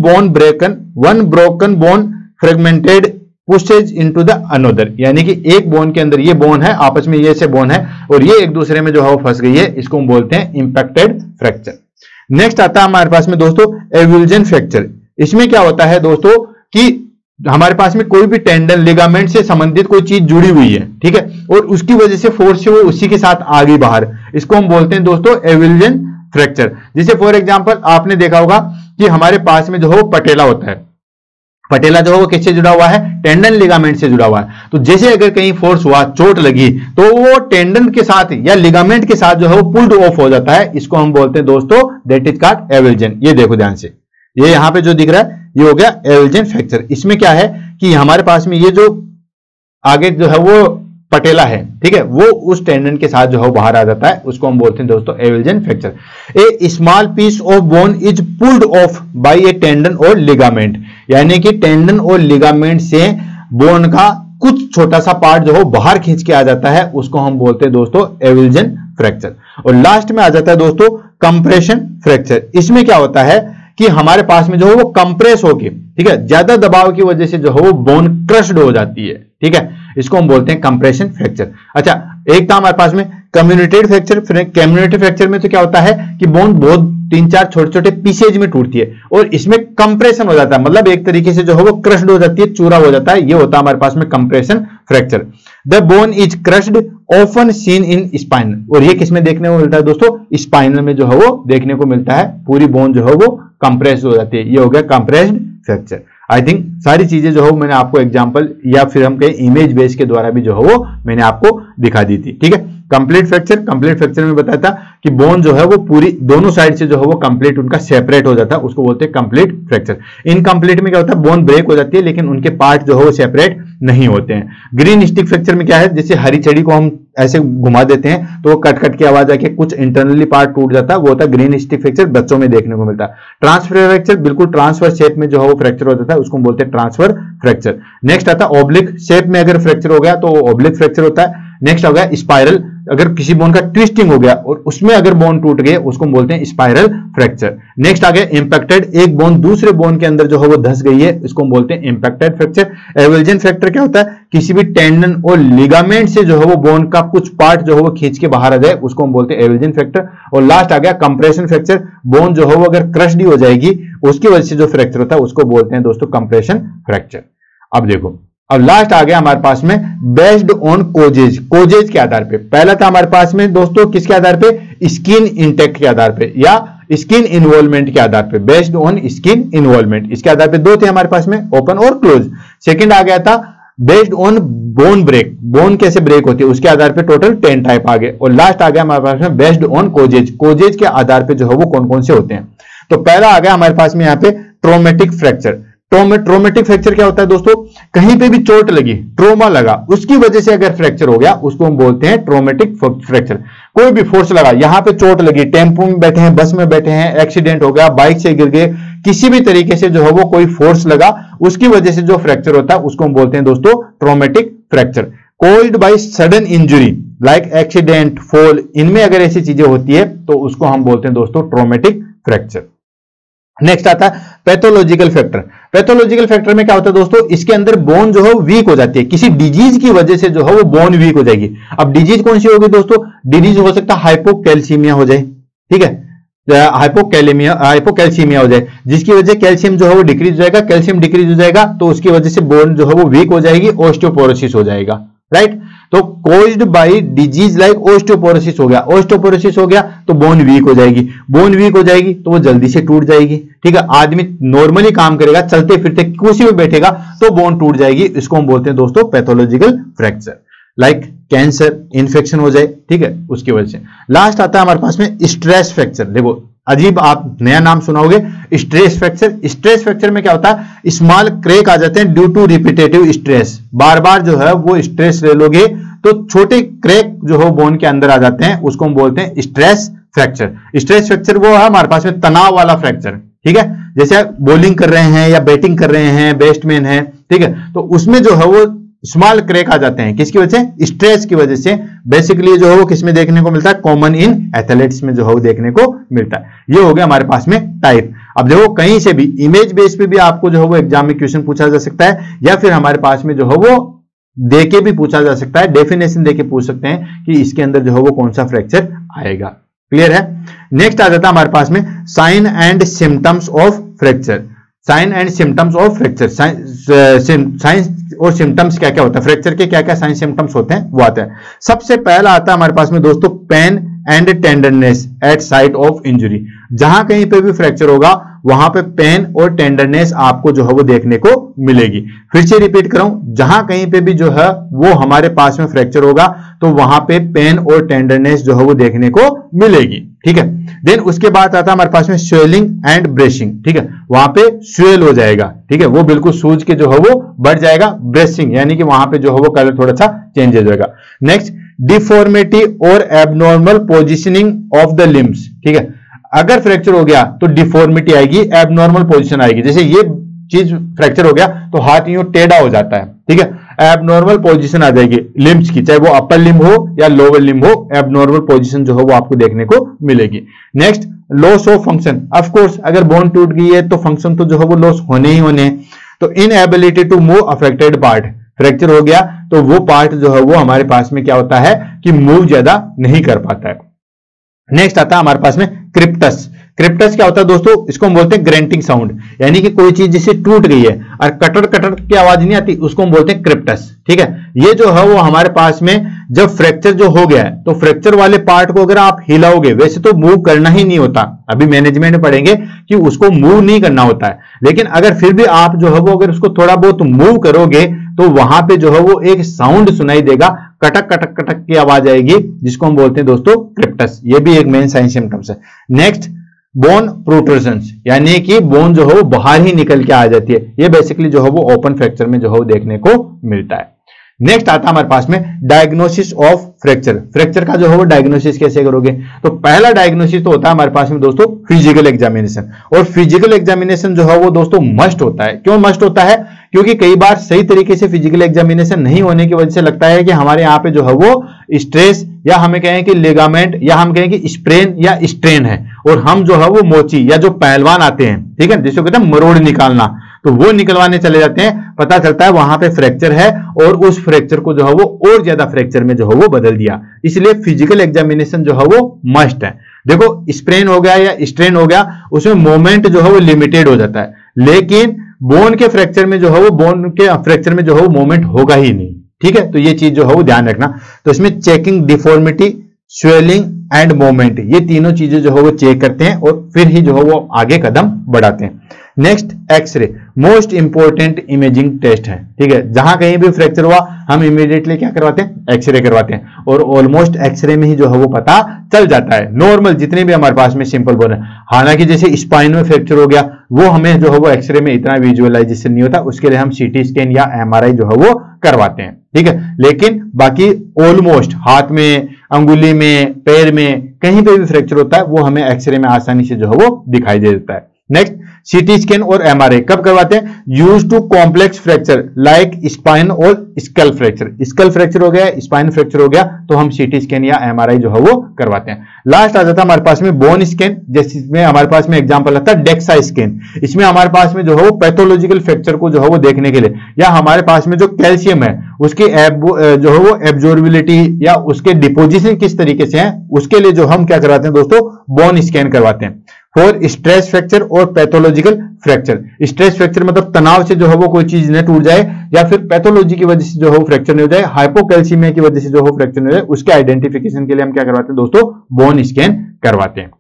broken bone fragmented pushes into the another, यानी कि एक बोन के अंदर ये बोन है, आपस में ये से बोन है और ये एक दूसरे में जो है वो फंस गई है, इसको हम बोलते हैं इंपैक्टेड फ्रैक्चर। नेक्स्ट आता है हमारे पास में दोस्तों एवल्जन फ्रैक्चर। इसमें क्या होता है दोस्तों कि हमारे पास में कोई भी टेंडन लिगामेंट से संबंधित कोई चीज जुड़ी हुई है, ठीक है, और उसकी वजह से फोर्स से वो उसी के साथ आ गई बाहर, इसको हम बोलते हैं दोस्तों एवल्जन फ्रैक्चर। जैसे फॉर एग्जांपल आपने देखा होगा कि हमारे पास में जो है वो पटेला होता है, पटेला जो है वो किससे जुड़ा हुआ है, टेंडन लिगामेंट से जुड़ा हुआ है, तो जैसे अगर कहीं फोर्स हुआ, चोट लगी, तो वो टेंडन के साथ या लिगामेंट के साथ जो है वो पुल्ड ऑफ हो जाता है, इसको हम बोलते हैं दोस्तों दैट इज कॉल्ड एवल्जन। ये देखो ध्यान से, ये यहां पे जो दिख रहा है ये हो गया एवल्जन फ्रैक्चर। इसमें क्या है कि हमारे पास में ये जो आगे जो है वो पटेला है, ठीक है, वो उस टेंडन के साथ जो है बाहर आ जाता है, उसको हम बोलते हैं दोस्तों avulsion fracture. A small piece of bone is pulled off by a tendon और लिगामेंट, यानी कि टेंडन और लिगामेंट से बोन का कुछ छोटा सा पार्ट जो है बाहर खींच के आ जाता है, उसको हम बोलते हैं दोस्तों एवल्जन फ्रैक्चर। और लास्ट में आ जाता है दोस्तों कंप्रेशन फ्रैक्चर। इसमें क्या होता है कि हमारे पास में जो है वो कंप्रेस होके, ठीक है, ज्यादा दबाव की वजह से जो है वो बोन क्रश्ड हो जाती है, ठीक है, इसको हम बोलते हैं कंप्रेशन फ्रैक्चर। अच्छा, एक था हमारे पास में कम्युनिटेड फ्रैक्चर। कम्युनिटेड फ्रैक्चर में तो क्या होता है कि बोन बहुत 3-4 छोटे छोटे पीसेज में टूटती है और इसमें कंप्रेशन हो जाता है, मतलब एक तरीके से जो है वो क्रश्ड हो जाती है, चूरा हो जाता है, ये होता है हमारे पास में compression fracture. The bone is crushed often seen in spine, और ये किसमें देखने को मिलता है दोस्तों, स्पाइनल में जो है वो देखने को मिलता है, पूरी बोन जो है वो कंप्रेस्ड हो जाती है, ये हो गया कंप्रेस्ड फ्रैक्चर। आई थिंक सारी चीजें जो है मैंने आपको एग्जांपल या फिर हम कहीं इमेज बेस के द्वारा भी जो है वो मैंने आपको दिखा दी थी, ठीक है। कंप्लीट फ्रैक्चर में बताया था कि बोन जो है वो पूरी दोनों साइड से जो है वो कंप्लीट उनका सेपरेट हो जाता है, उसको बोलते हैं कंप्लीट फ्रैक्चर। इनकम्प्लीट में क्या होता है, बोन ब्रेक हो जाती है लेकिन उनके पार्ट जो है वो सेपरेट नहीं होते हैं। ग्रीन स्टिक फ्रैक्चर में क्या है, जैसे हरी छड़ी को हम ऐसे घुमा देते हैं तो वो कट कट की आवाज आके कुछ इंटरनली पार्ट टूट जाता है, वो होता है ग्रीन स्टिक फ्रैक्चर, बच्चों में देखने को मिलता है। ट्रांसफर फ्रैक्चर बिल्कुल ट्रांसफर शेप में जो है वो फ्रैक्चर हो जाता है, उसको बोलते हैं ट्रांसफर फ्रैक्चर। नेक्स्ट आता है ऑब्लिक शेप में अगर फ्रैक्चर हो गया तो ऑब्लिक फ्रैक्चर होता है। नेक्स्ट हो गया स्पाइरल, अगर किसी बोन का ट्विस्टिंग हो गया और उसमें अगर बोन टूट गए उसको बोलते हैं स्पाइरल फ्रैक्चर। नेक्स्ट आ गया इंपैक्टेड, एक बोन दूसरे बोन के अंदर जो है वो धस गई है, इसको बोलते हैं इंपैक्टेड फ्रैक्चर। एवल्जन फ्रैक्चर क्या होता है, किसी भी टेंडन और लिगामेंट से जो है वो बोन का कुछ पार्ट जो है वो खींच के बाहर आ जाए, उसको हम बोलते हैं एवल्जन फ्रैक्चर। और लास्ट आ गया कंप्रेशन फ्रैक्चर, बोन जो है वो अगर क्रश्ड हो जाएगी उसकी वजह से जो फ्रैक्चर होता है उसको बोलते हैं दोस्तों कंप्रेशन फ्रैक्चर। अब देखो, अब लास्ट आ गया हमारे पास में बेस्ड ऑन कोजेज, कोजेज के आधार पे। पहला था हमारे पास में दोस्तों किसके आधार पे, स्किन इंटेक्ट के आधार पे या स्किन इन्वॉल्वमेंट के आधार पे, बेस्ड ऑन स्किन इन्वॉल्वमेंट, इसके आधार पे दो थे हमारे पास में, ओपन और क्लोज। सेकंड आ गया था based on bone break, bone कैसे ब्रेक होती है उसके आधार पे टोटल 10 टाइप आ गए। और लास्ट आ गया हमारे पास में बेस्ड ऑन कोजेज, कोजेज के आधार पे जो है वो कौन कौन से होते हैं। तो पहला आ गया हमारे पास में यहाँ पे ट्रोमेटिक फ्रैक्चर। ट्रोमेटिक फ्रैक्चर क्या होता है दोस्तों, कहीं पे भी चोट लगी, ट्रोमा लगा, उसकी वजह से अगर फ्रैक्चर हो गया उसको हम बोलते हैं ट्रोमेटिक फ्रैक्चर। कोई भी फोर्स लगा, यहां पे चोट लगी, टेम्पो में बैठे हैं, बस में बैठे हैं, एक्सीडेंट हो गया, बाइक से गिर गए, किसी भी तरीके से जो है वो कोई फोर्स लगा, उसकी वजह से जो फ्रैक्चर होता है उसको हम बोलते हैं दोस्तों traumatic fracture. Caused by sudden injury like accident, fall, इनमें अगर ऐसी चीजें होती है तो उसको हम बोलते हैं दोस्तों ट्रोमेटिक फ्रैक्चर। नेक्स्ट आता है पैथोलॉजिकल फैक्टर। पैथोलॉजिकल फैक्टर में क्या होता है दोस्तों, इसके अंदर बोन जो है वीक हो जाती है, किसी डिजीज की वजह से जो है वो बोन वीक हो जाएगी। अब डिजीज कौन सी होगी दोस्तों, डिजीज हो सकता है हाइपोकैल्सीमिया हो जाए, ठीक है, हाइपोकैल्सीमिया हो जाए, जिसकी वजह से कैल्शियम जो है वो डिक्रीज हो जाएगा। कैल्शियम डिक्रीज हो जाएगा तो उसकी वजह से बोन जो है वो वीक हो जाएगी, ऑस्टियोपोरोसिस हो जाएगा, राइट। तो caused by disease like osteoporosis हो गया, ऑस्टियोपोरोसिस हो गया तो बोन वीक हो जाएगी, बोन वीक हो जाएगी तो वो जल्दी से टूट जाएगी, ठीक है। आदमी नॉर्मली काम करेगा, चलते फिरते कुर्सी में बैठेगा तो बोन टूट जाएगी, इसको हम बोलते हैं दोस्तों pathological fracture. Like cancer, infection हो जाए, ठीक है, उसकी वजह से। लास्ट आता है हमारे पास में स्ट्रेस फ्रैक्चर। देखो अजीब, आप नया नाम सुनाओगे, स्ट्रेस फ्रैक्चर। स्ट्रेस फ्रैक्चर में क्या होता है, स्मॉल क्रैक आ जाते हैं ड्यू टू रिपीटेटिव स्ट्रेस। बार बार जो है वो स्ट्रेस ले लोगे तो छोटे क्रैक जो है बोन के अंदर आ जाते हैं, उसको हम बोलते हैं स्ट्रेस फ्रैक्चर। स्ट्रेस फ्रैक्चर वो है हमारे पास में तनाव वाला फ्रैक्चर, ठीक है। जैसे आप बॉलिंग कर रहे हैं या बैटिंग कर रहे हैं, बैट्समैन है, ठीक है, तो उसमें जो है वो स्मॉल क्रैक आ जाते हैं, किसकी वजह से, स्ट्रेस की वजह से। बेसिकली जो है वो किसमें देखने को मिलता है, कॉमन इन एथलीट्स में जो है वो देखने को मिलता है। ये हो गया हमारे पास में टाइप। अब देखो कहीं से भी इमेज बेस पे भी आपको जो है वो एग्जाम में क्वेश्चन पूछा जा सकता है, या फिर हमारे पास में जो है वो देके भी पूछा जा सकता है, डेफिनेशन देके पूछ सकते हैं कि इसके अंदर जो है वो कौन सा फ्रैक्चर आएगा। क्लियर है। नेक्स्ट आ जाता है हमारे पास में sign and symptoms of fracture. Sign and symptoms of fracture, signs और सिम्टम्स क्या क्या होता है, फ्रैक्चर के क्या क्या साइन सिम्टम्स होते हैं वो आता है। सबसे पहला आता है हमारे पास में दोस्तों pain and tenderness at site of injury. जहां कहीं पे भी फ्रैक्चर होगा वहां पे पेन और टेंडरनेस आपको जो है वो देखने को मिलेगी। फिर से रिपीट कर रहा हूं, जहां कहीं पे भी जो है वो हमारे पास में फ्रैक्चर होगा तो वहां पे पेन और टेंडरनेस जो है वो देखने को मिलेगी, ठीक है। देन उसके बाद आता है हमारे पास में स्वेलिंग एंड ब्रेशिंग, ठीक है, वहां पे स्वेल हो जाएगा, ठीक है, वो बिल्कुल सूज के जो है वो बढ़ जाएगा। ब्रेशिंग यानी कि वहां पे जो है वो कलर थोड़ा सा चेंज हो जाएगा। नेक्स्ट डिफॉर्मिटी और abnormal positioning of the limbs, ठीक है। अगर फ्रैक्चर हो गया तो डिफॉर्मिटी आएगी, एबनॉर्मल पोजीशन आएगी। जैसे ये चीज फ्रैक्चर हो गया तो हाथ यूं टेढ़ा हो जाता है, ठीक है, एबनॉर्मल पोजीशन आ जाएगी लिम्स की, चाहे वो अपर लिम्ब हो या लोअर लिम्ब हो, एबनॉर्मल पोजीशन जो है वो आपको देखने को मिलेगी। Next loss of function. Of course अगर बोन टूट गई है तो फंक्शन तो जो है वो लॉस होने ही होने। तो inability to move affected part, fracture हो गया तो वो पार्ट जो है वो हमारे पास में क्या होता है कि मूव ज्यादा नहीं कर पाता है। नेक्स्ट आता है हमारे पास में क्रिप्टस। क्रिप्टस क्या होता है दोस्तों, इसको हम बोलते हैं ग्रेंटिंग साउंड, यानी कि कोई चीज जिससे टूट गई है और कटर कटर की आवाज नहीं आती, उसको हम बोलते हैं क्रिप्टस, ठीक है। ये जो है वो हमारे पास में जब फ्रैक्चर जो हो गया है तो फ्रैक्चर वाले पार्ट को अगर आप हिलाओगे, वैसे तो मूव करना ही नहीं होता, अभी मैनेजमेंट में पढ़ेंगे कि उसको मूव नहीं करना होता है, लेकिन अगर फिर भी आप जो है वो अगर उसको थोड़ा बहुत मूव करोगे तो वहां पे जो है वो एक साउंड सुनाई देगा, कटक कटक कटक की आवाज आएगी, जिसको हम बोलते हैं दोस्तों क्रिप्टस। ये भी एक मेन साइन सिम्टम्स है। नेक्स्ट बोन प्रोट्रूजन्स, यानी कि बोन जो है वो बाहर ही निकल के आ जाती है। ये बेसिकली जो है वो ओपन फ्रैक्चर में जो है वो देखने को मिलता है। नेक्स्ट आता है हमारे पास में डायग्नोसिस ऑफ फ्रैक्चर। फ्रैक्चर का जो है वो डायग्नोसिस कैसे करोगे, तो पहला डायग्नोसिस तो होता है हमारे पास में दोस्तों फिजिकल एग्जामिनेशन। और फिजिकल एग्जामिनेशन जो है वो दोस्तों मस्ट होता है। क्यों मस्ट होता है, क्योंकि कई बार सही तरीके से फिजिकल एग्जामिनेशन नहीं होने की वजह से लगता है कि हमारे यहाँ पे जो है वो स्ट्रेस, या हमें कहें कि लिगामेंट, या हम कहें कि स्प्रेन या स्ट्रेन है, और हम जो है वो मोची या जो पहलवान आते हैं, ठीक है, जिसको कहते हैं मरोड़ निकालना, तो वो निकलवाने चले जाते हैं, पता चलता है वहां पे फ्रैक्चर है और उस फ्रैक्चर को जो है वो और ज्यादा फ्रैक्चर में जो है वो बदल दिया। इसलिए फिजिकल एग्जामिनेशन जो है वो मस्ट है। देखो स्प्रेन हो गया या स्ट्रेन हो गया, उसमें मोमेंट जो है वो लिमिटेड हो जाता है, लेकिन बोन के फ्रैक्चर में जो है वो बोन के फ्रैक्चर में जो है वो मोमेंट होगा ही नहीं, ठीक है। तो ये चीज जो है वो ध्यान रखना। तो इसमें checking deformity, swelling end moment, ये तीनों चीजें जो है वो चेक करते हैं और फिर ही जो है वो आगे कदम बढ़ाते हैं। Next x ray, most important imaging test है, ठीक है। जहां कहीं भी फ्रैक्चर हुआ हम इमीडिएटली क्या करवाते हैं, एक्सरे करवाते हैं, और ऑलमोस्ट एक्सरे में ही जो है वो पता चल जाता है नॉर्मल जितने भी हमारे पास में सिंपल बोन है। हालांकि जैसे स्पाइन में फ्रैक्चर हो गया वो हमें जो है वो एक्सरे में इतना विजुअलाइजेशन नहीं होता, उसके लिए हम सीटी स्कैन या एमआरआई जो है वो करवाते हैं, ठीक है। लेकिन बाकी ऑलमोस्ट हाथ में, अंगुली में, पैर में कहीं पे भी फ्रैक्चर होता है वो हमें एक्सरे में आसानी से जो है वो दिखाई दे देता है। नेक्स्ट सीटी स्कैन और एमआरआई कब करवाते हैं? Use to complex fracture like spine और स्कल फ्रैक्चर। स्कल फ्रैक्चर हो गया, स्पाइन फ्रैक्चर हो गया, तो हम सीटी स्कैन या एमआरआई जो है वो करवाते हैं। लास्ट आ जाता है हमारे पास में बोन स्कैन, जिसमें हमारे पास में एग्जांपल आता है डेक्सा स्कैन। इसमें हमारे पास में जो है वो पैथोलॉजिकल फ्रैक्चर को जो है वो देखने के लिए, या हमारे पास में जो कैल्शियम है उसकी जो है वो एब्जॉर्बिलिटी या उसके डिपोजिशन किस तरीके से है, उसके लिए जो हम क्या करवाते हैं दोस्तों, बोन स्कैन करवाते हैं। फॉर स्ट्रेस फ्रैक्चर और पैथोलॉजिकल फ्रैक्चर, स्ट्रेस फ्रैक्चर मतलब तनाव से जो है वो कोई चीज न टूट जाए, या फिर पैथोलॉजी की वजह से जो है वो फ्रैक्चर नहीं हो जाए, हाइपोकैल्सीमिया की वजह से जो है फ्रैक्चर नहीं हो जाए, उसके आइडेंटिफिकेशन के लिए हम क्या करवाते हैं दोस्तों, बोन स्कैन करवाते हैं।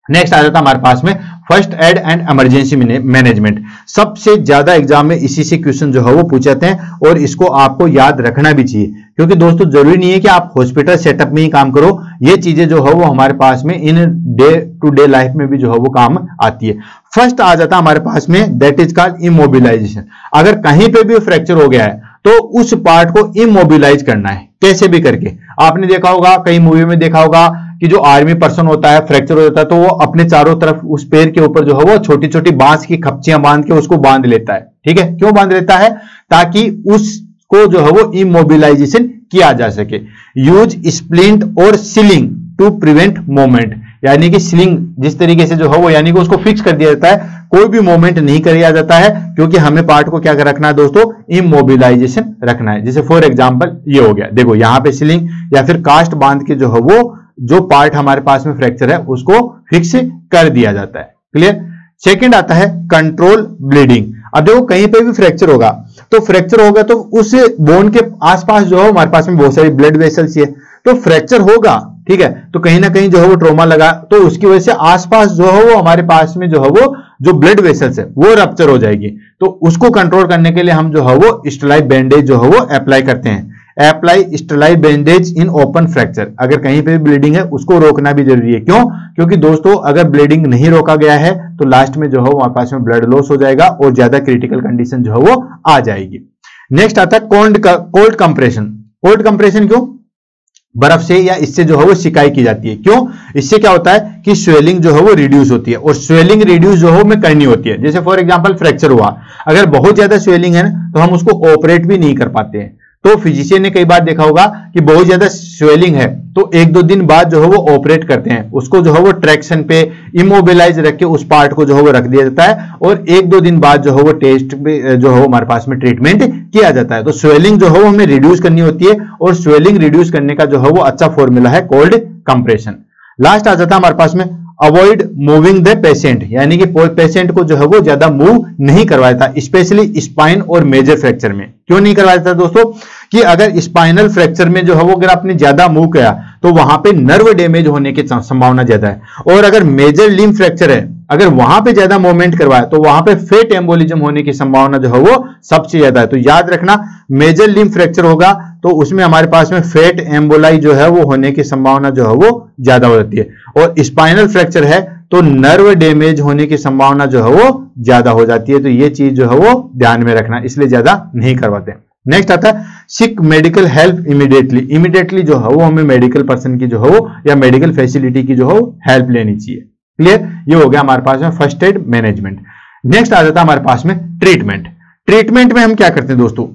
नेक्स्ट आ जाता है हमारे पास में first aid and emergency management. सबसे ज्यादा एग्जाम में इसी से क्वेश्चन जो है वो पूछ जाते हैं, और इसको आपको याद रखना भी चाहिए, क्योंकि दोस्तों जरूरी नहीं है कि आप हॉस्पिटल सेटअप में ही काम करो, ये चीजें जो है वो हमारे पास में in day to day life में भी जो है वो काम आती है। फर्स्ट आ जाता है हमारे पास में दैट इज कॉल्ड इमोबिलाइजेशन। अगर कहीं पे भी फ्रैक्चर हो गया है तो उस पार्ट को इमोबिलाइज करना है, कैसे भी करके। आपने देखा होगा, कई मूवी में देखा होगा कि जो आर्मी पर्सन होता है, फ्रैक्चर हो जाता है तो वो अपने चारों तरफ उस पैर के ऊपर जो है वो छोटी छोटी बांस की खपचियां बांध के उसको बांध लेता है। ठीक है, क्यों बांध लेता है? ताकि उसको जो है वो इमोबिलाइजेशन किया जा सके। यूज स्प्लिंट और सिलिंग टू प्रिवेंट मूवमेंट, यानी कि स्लिंग जिस तरीके से जो है वो, यानी कि उसको फिक्स कर दिया जाता है, कोई भी मूवमेंट नहीं किया जाता है, क्योंकि हमें पार्ट को क्या रखना है दोस्तों, इमोबिलाइजेशन रखना है। जैसे फॉर एग्जांपल ये हो गया, देखो यहां पे स्लिंग या फिर कास्ट बांध के जो है वो जो पार्ट हमारे पास में फ्रैक्चर है उसको फिक्स कर दिया जाता है। क्लियर। सेकंड आता है कंट्रोल ब्लीडिंग। अब देखो कहीं पे भी फ्रैक्चर होगा तो फ्रैक्चर होगा तो उस बोन के आसपास जो है हमारे पास में बहुत सारी ब्लड वेसल्स है, तो फ्रैक्चर होगा, ठीक है, तो कहीं ना कहीं जो है वो ट्रॉमा लगा तो उसकी वजह से आसपास जो है वो हमारे पास में जो है वो जो ब्लड वेसल्स है वो रप्चर हो जाएगी। तो उसको कंट्रोल करने के लिए हम जो है वो स्टेरलाइट बैंडेज जो है वो अप्लाई करते हैं। Apply Sterlite bandage in open fracture. अगर कहीं पे भी ब्लीडिंग है उसको रोकना भी जरूरी है। क्यों? क्योंकि दोस्तों अगर ब्लीडिंग नहीं रोका गया है तो लास्ट में जो है हमारे पास में ब्लड लॉस हो जाएगा और ज्यादा क्रिटिकल कंडीशन जो है वो आ जाएगी। नेक्स्ट आता है कोल्ड कंप्रेशन। कोल्ड कंप्रेशन क्यों? बर्फ से या इससे जो है वो सिकाई की जाती है। क्यों? इससे क्या होता है कि स्वेलिंग जो है वो रिड्यूस होती है, और स्वेलिंग रिड्यूस जो है में करनी होती है। जैसे फॉर एग्जांपल फ्रैक्चर हुआ, अगर बहुत ज्यादा स्वेलिंग है ना तो हम उसको ऑपरेट भी नहीं कर पाते हैं। तो फिजिशियन ने कई बार देखा होगा कि बहुत ज्यादा स्वेलिंग है तो 1-2 दिन बाद जो है वो ऑपरेट करते हैं, उसको जो है वो ट्रैक्शन पे इमोबिलाइज रख के उस पार्ट को जो है वो रख दिया जाता है, और 1-2 दिन बाद जो है वो टेस्ट पे जो है हमारे पास में ट्रीटमेंट किया जाता है। तो स्वेलिंग जो है वो हमें रिड्यूस करनी होती है, और स्वेलिंग रिड्यूस करने का जो है वो अच्छा फॉर्मूला है कोल्ड कंप्रेशन। लास्ट आ जाता है हमारे पास में अवॉइड मूविंग द पेशेंट, यानी कि पेशेंट को जो है वो ज्यादा मूव नहीं करवाया था, स्पेशली स्पाइन और मेजर फ्रैक्चर में। क्यों नहीं करवाया था दोस्तों? कि अगर स्पाइनल फ्रैक्चर में जो है वो अगर आपने ज्यादा मूव किया तो वहां पे नर्व डैमेज होने की संभावना ज्यादा है, और अगर मेजर लिम्ब फ्रैक्चर है अगर वहां पे ज्यादा मूवमेंट करवाया तो वहां पे फेट एम्बोलिज्म होने की संभावना जो है वो सबसे ज्यादा है। तो याद रखना, मेजर लिम्ब फ्रैक्चर होगा तो उसमें हमारे पास में फेट एम्बोलाई जो है वो होने की संभावना जो है वो ज्यादा हो जाती है, और स्पाइनल फ्रैक्चर है तो नर्व डैमेज होने की संभावना जो है वो ज्यादा हो जाती है। तो ये चीज जो है वो ध्यान में रखना, इसलिए ज्यादा नहीं करवाते। नेक्स्ट आता है सिक मेडिकल हेल्प इमीडिएटली। इमीडिएटली जो है वो हमें मेडिकल पर्सन की जो है वो या मेडिकल फैसिलिटी की जो है हेल्प लेनी चाहिए। क्लियर। ये हो गया हमारे पास में फर्स्ट एड मैनेजमेंट। नेक्स्ट आ जाता है हमारे पास में ट्रीटमेंट। ट्रीटमेंट में हम क्या करते हैं दोस्तों?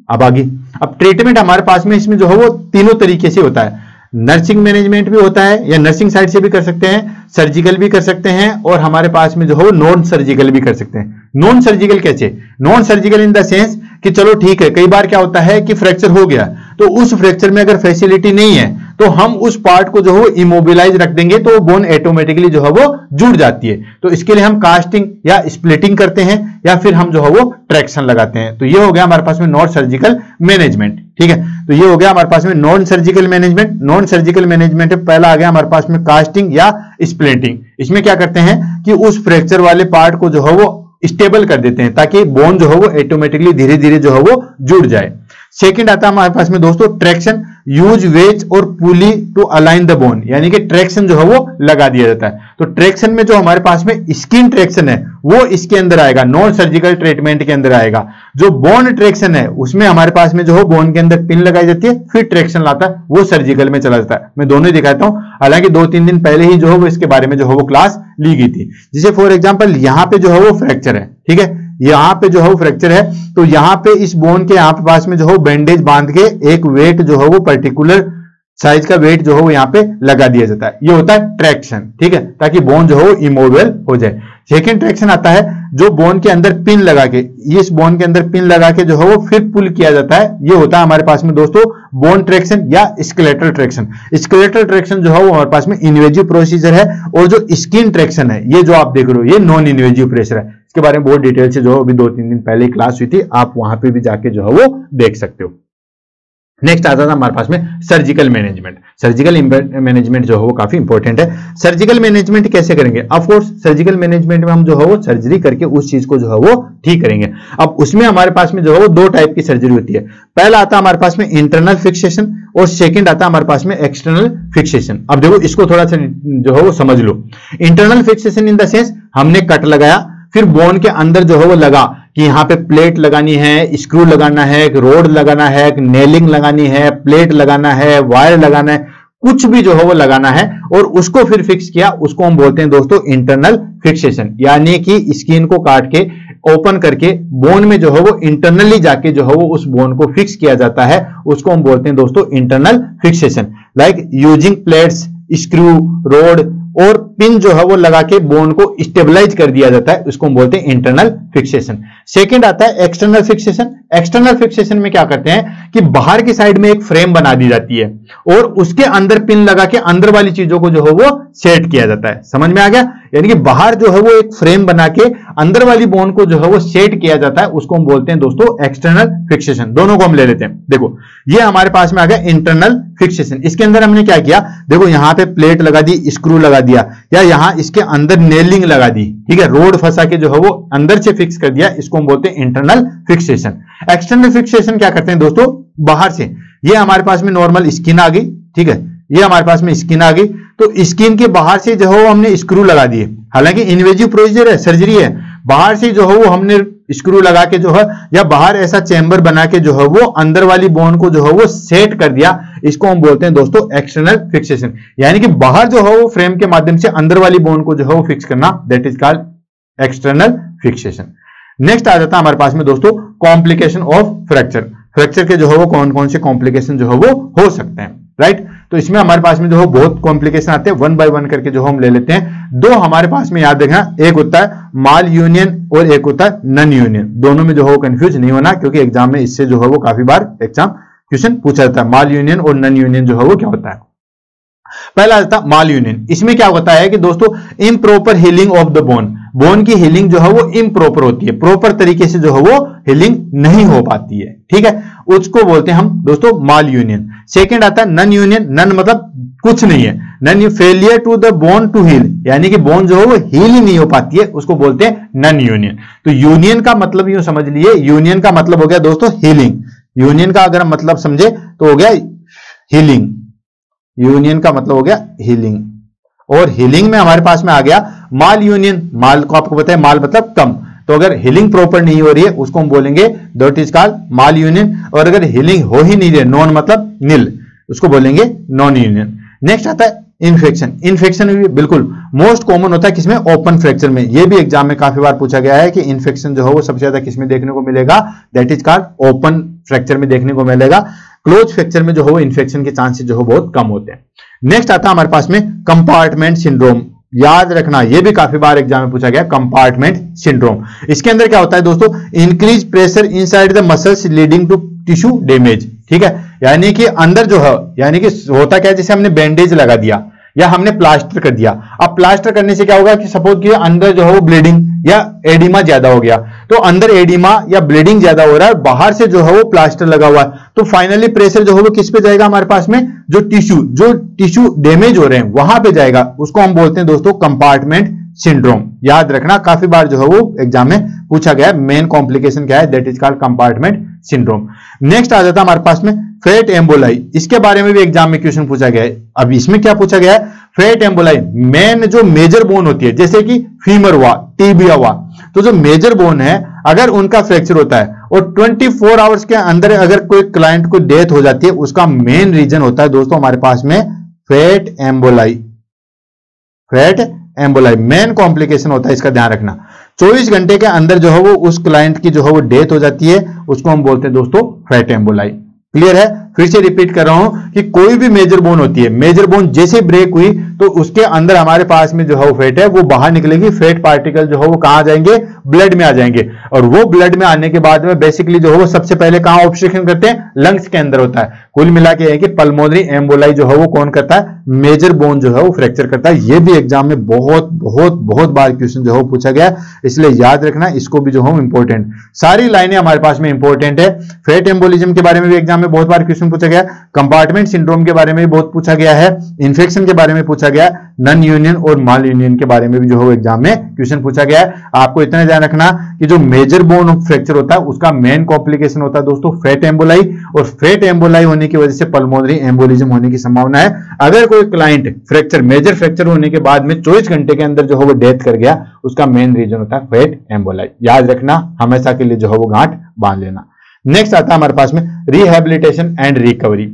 अब आगे अब ट्रीटमेंट हमारे पास में इसमें जो है वो तीनों तरीके से होता है। नर्सिंग मैनेजमेंट भी होता है, या नर्सिंग साइड से भी कर सकते हैं, सर्जिकल भी कर सकते हैं, और हमारे पास में जो है वो नॉन सर्जिकल भी कर सकते हैं। नॉन सर्जिकल कैसे? Non surgical in the sense कि चलो ठीक है, कई बार क्या होता है कि फ्रैक्चर हो गया तो उस फ्रैक्चर में अगर फैसिलिटी नहीं है तो हम उस पार्ट को जो है वो इमोबिलाइज रख देंगे तो बोन ऑटोमेटिकली जो है वो जुड़ जाती है। तो इसके लिए हम कास्टिंग या स्प्लिटिंग करते हैं, या फिर हम जो है वो ट्रैक्शन लगाते हैं। तो ये हो गया हमारे पास में नॉन सर्जिकल मैनेजमेंट। ठीक है, तो ये हो गया हमारे पास में non surgical management. Non surgical management में पहला आ गया हमारे पास में कास्टिंग या स्प्लिटिंग। इसमें क्या करते हैं कि उस फ्रैक्चर वाले पार्ट को जो है वो स्टेबल कर देते हैं ताकि बोन जो है वो ऑटोमेटिकली धीरे धीरे जो है वो जुड़ जाए। सेकंड आता है हमारे पास में दोस्तों ट्रैक्शन। यूज वेज और पुली टू अलाइन द बोन, यानी कि ट्रैक्शन जो है वो लगा दिया जाता है। तो ट्रैक्शन में जो हमारे पास में स्किन ट्रैक्शन है वो इसके अंदर आएगा, नॉन सर्जिकल ट्रीटमेंट के अंदर आएगा। जो बोन ट्रैक्शन है उसमें हमारे पास में जो है बोन के अंदर पिन लगाई जाती है, फिर ट्रैक्शन लाता है, वो सर्जिकल में चला जाता है। मैं दोनों ही दिखाता हूं, हालांकि 2-3 दिन पहले ही जो है वो इसके बारे में जो है वो क्लास ली गई थी। जैसे फॉर एग्जाम्पल यहाँ पे जो है वो फ्रैक्चर है, ठीक है, यहाँ पे जो है वो फ्रैक्चर है, तो यहाँ पे इस बोन के यहाँ पे पास में जो है बैंडेज बांध के एक वेट जो है वो पर्टिकुलर साइज का वेट जो है वो यहाँ पे लगा दिया जाता है। ये होता है ट्रैक्शन, ठीक है, ताकि बोन जो है वो इमोवेबल हो जाए। सेकेंड ट्रैक्शन आता है जो बोन के अंदर पिन लगा के, इस बोन के अंदर पिन लगा के जो है वो फिर पुल किया जाता है। ये होता है हमारे पास में दोस्तों बोन ट्रैक्शन या स्केलेटल ट्रैक्शन। स्केलेटल ट्रैक्शन जो है वो हमारे पास में इन्वेजिव प्रोसीजर है, और जो स्किन ट्रैक्शन है ये जो आप देख रहे हो ये नॉन इन्वेजिव प्रेशर है। इसके बारे में बहुत डिटेल से जो अभी 2-3 दिन पहले क्लास हुई थी, आप वहां पे भी जाके जो है वो देख सकते हो। नेक्स्ट आता था हमारे पास में सर्जिकल मैनेजमेंट। सर्जिकल मैनेजमेंट जो है वो काफी इंपॉर्टेंट है। सर्जिकल मैनेजमेंट कैसे करेंगे? ऑफ कोर्स सर्जिकल मैनेजमेंट में हम जो है वो सर्जरी करके उस चीज को जो है वो ठीक करेंगे। अब उसमें हमारे पास में जो है वो 2 टाइप की सर्जरी होती है। पहला आता है हमारे पास में इंटरनल फिक्सेशन, और सेकंड आता है हमारे पास में एक्सटर्नल फिक्सेशन। अब देखो इसको थोड़ा सा जो है वो समझ लो। Internal fixation in the sense हमने कट लगाया, फिर बोन के अंदर जो है वो लगा कि यहाँ पे प्लेट लगानी है, स्क्रू लगाना है, एक रोड लगाना है, एक नेलिंग लगानी है, प्लेट लगाना है, वायर लगाना है, कुछ भी जो है वो लगाना है, और उसको फिर फिक्स किया, उसको हम बोलते हैं दोस्तों इंटरनल फिक्सेशन। यानी कि स्किन को काट के ओपन करके बोन में जो है वो इंटरनली जाके जो है वो उस बोन को फिक्स किया जाता है, उसको हम बोलते हैं दोस्तों internal fixation. Like using plates, screw, road और पिन जो है वो लगा के बोन को स्टेबलाइज कर दिया जाता है, उसको हम बोलते हैं इंटरनल फिक्सेशन। सेकंड आता है एक्सटर्नल फिक्सेशन। एक्सटर्नल फिक्सेशन में क्या करते हैं कि बाहर की साइड में एक फ्रेम बना दी जाती है, और उसके अंदर पिन लगा के अंदर वाली चीजों को जो है वो सेट किया जाता है। समझ में आ गया? यानी कि बाहर जो है वो एक फ्रेम बना के अंदर वाली बोन को जो है वो सेट किया जाता है, उसको हम बोलते हैं दोस्तों एक्सटर्नल फिक्सेशन। दोनों को हम ले लेते हैं। देखो ये हमारे पास में आ गया इंटरनल फिक्सेशन। इसके अंदर हमने क्या किया, देखो यहां पे प्लेट लगा दी, स्क्रू लगा दिया, या यहां इसके अंदर नेलिंग लगा दी, ठीक है, रोड फंसा के जो है वो अंदर से फिक्स कर दिया, इसको हम बोलते हैं इंटरनल फिक्सेशन। एक्सटर्नल फिक्सेशन क्या करते हैं दोस्तों, बाहर से ये हमारे पास में नॉर्मल स्किन आ गई, ठीक है, ये हमारे पास में स्किन आ गई, तो स्किन के बाहर से जो है वो हमने स्क्रू लगा दिए। हालांकि इन्वेजिव प्रोसीजर है, सर्जरी है, बाहर से जो है वो हमने स्क्रू लगा के जो है, या बाहर ऐसा चैम्बर बना के जो है वो अंदर वाली बोन को जो है वो सेट कर दिया, इसको हम बोलते हैं दोस्तों एक्सटर्नल फिक्सेशन। यानी कि बाहर जो है वो फ्रेम के माध्यम से अंदर वाली बोन को जो है वो फिक्स करना, that is called external fixation. Next आ जाता है हमारे पास में दोस्तों कॉम्प्लिकेशन ऑफ फ्रैक्चर। फ्रैक्चर के जो है वो कौन कौन से कॉम्प्लिकेशन जो है वो हो सकते हैं, राइट? तो इसमें हमारे पास में जो है बहुत कॉम्प्लिकेशन आते हैं, 1 बाय 1 करके जो हम ले लेते हैं। 2 हमारे पास में याद रखना, एक होता है माल यूनियन और एक होता है नन यूनियन। दोनों में जो है कंफ्यूज नहीं होना, क्योंकि एग्जाम में इससे जो है वो काफी बार एग्जाम क्वेश्चन पूछा जाता है। माल यूनियन और नन यूनियन जो है वो क्या होता है? पहला आता है माल यूनियन। इसमें क्या होता है कि दोस्तों improper healing of the bone, bone की हीलिंग जो है वो इम्प्रॉपर होती है, प्रॉपर तरीके से जो है वो हीलिंग नहीं हो पाती है, ठीक है, उसको बोलते हैं हम दोस्तों माल यूनियन। सेकंड आता है नन यूनियन। नन मतलब कुछ नहीं है, non failure to the bone to heal, यानी कि बोन जो है वो हील ही नहीं हो पाती है, उसको बोलते हैं नन यूनियन। तो यूनियन का मतलब यूं समझ लिए, यूनियन का मतलब हो गया दोस्तों हीलिंग। यूनियन का अगर हम मतलब समझे तो हो गया हीलिंग, यूनियन का मतलब हो गया हीलिंग, और हीलिंग में हमारे पास में आ गया माल यूनियन। माल को आपको पता है, माल मतलब कम, तो अगर हीलिंग प्रॉपर नहीं हो रही है उसको हम बोलेंगे that is called mall union, और अगर हीलिंग हो ही नहीं रही, नॉन मतलब नील, उसको बोलेंगे नॉन यूनियन। नेक्स्ट आता है इन्फेक्शन। इन्फेक्शन भी बिल्कुल मोस्ट कॉमन होता है किसमें, ओपन फ्रैक्चर में। ये भी एग्जाम में काफी बार पूछा गया है कि इन्फेक्शन जो है वो सबसे ज्यादा किसमें देखने को मिलेगा, that is called open fracture में देखने को मिलेगा। क्लोज फ्रैक्चर में जो है वो इन्फेक्शन के चांसेस जो है बहुत कम होते हैं। नेक्स्ट आता है हमारे पास में कंपार्टमेंट सिंड्रोम। याद रखना, ये भी काफी बार एग्जाम में पूछा गया, कंपार्टमेंट सिंड्रोम। इसके अंदर क्या होता है दोस्तों, increase pressure inside the muscles leading to tissue damage, ठीक है, यानी कि अंदर जो है, यानी कि होता क्या है, जैसे हमने बैंडेज लगा दिया या हमने प्लास्टर कर दिया। अब प्लास्टर करने से क्या होगा कि सपोज कि अंदर जो है वो ब्लीडिंग या एडिमा ज्यादा हो गया, तो अंदर एडिमा या ब्लीडिंग ज्यादा हो रहा है, बाहर से जो है वो प्लास्टर लगा हुआ है, तो फाइनली प्रेशर जो है वो किस पे जाएगा, हमारे पास में जो टिश्यू डैमेज हो रहे हैं वहां पे जाएगा, उसको हम बोलते हैं दोस्तों कंपार्टमेंट सिंड्रोम। याद रखना, काफी बार जो है वो एग्जाम में पूछा गया है। मेन कॉम्प्लिकेशन क्या है, that is called compartment syndrome. Next आ जाता है हमारे पास में फेट एम्बोलाई। इसके बारे में भी एग्जाम में क्वेश्चन पूछा गया है। अब इसमें क्या पूछा गया है, फेट एम्बोलाई मेन जो मेजर बोन होती है, जैसे कि फीमर हुआ, टिबिया हुआ, तो जो मेजर बोन है अगर उनका फ्रैक्चर होता है और 24 आवर्स के अंदर अगर कोई क्लाइंट को डेथ हो जाती है, उसका मेन रीजन होता है दोस्तों हमारे पास में fat emboli. Fat emboli main complication होता है, इसका ध्यान रखना। 24 घंटे के अंदर जो है वो उस क्लाइंट की जो है वो डेथ हो जाती है, उसको हम बोलते हैं दोस्तों फेट एम्बोलाई। क्लियर है? फिर से रिपीट कर रहा हूं कि कोई भी मेजर बोन होती है, मेजर बोन जैसे ब्रेक हुई तो उसके अंदर हमारे पास में जो है वो फेट है वो बाहर निकलेगी। फेट पार्टिकल जो है वो कहां जाएंगे, ब्लड में आ जाएंगे, और वो ब्लड में आने के बाद में बेसिकली जो है वो सबसे पहले कहां ऑब्स्ट्रक्शन करते हैं, लंग्स के अंदर होता है। कुल मिला के कि पल्मोनरी एम्बोलाई जो है वो कौन करता है, मेजर बोन जो है वो फ्रैक्चर करता है। ये भी एग्जाम में बहुत बहुत बहुत बार क्वेश्चन जो है वो पूछा गया, इसलिए याद रखना इसको भी जो है इंपॉर्टेंट। सारी लाइनें हमारे पास में इंपॉर्टेंट है। फेट एम्बोलिज्म के बारे में भी एग्जाम में बहुत बार क्वेश्चन पूछा गया, कंपार्टमेंट सिंड्रोम के बारे में भी बहुत पूछा गया है, इन्फेक्शन के बारे में पूछा गया, नन यूनियन और माल यूनियन के बारे में भी जो है एग्जाम में क्वेश्चन पूछा गया है। आपको इतना ध्यान रखना कि जो मेजर बोन फ्रैक्चर होता है उसका मेन कॉम्प्लिकेशन होता है दोस्तों फेट एम्बोलाई, और फेट एम्बोलाई होने की वजह से पल्मोनरी एम्बोलिज्म होने की संभावना है। अगर कोई क्लाइंट फ्रैक्चर, मेजर फ्रैक्चर होने के बाद में 24 घंटे के अंदर जो है वो डेथ कर गया, उसका मेन रीजन होता है फेट एम्बोलाई। याद रखना, हमेशा के लिए जो है वो गांठ बांध लेना। नेक्स्ट आता है हमारे पास में रिहैबिलिटेशन एंड रिकवरी।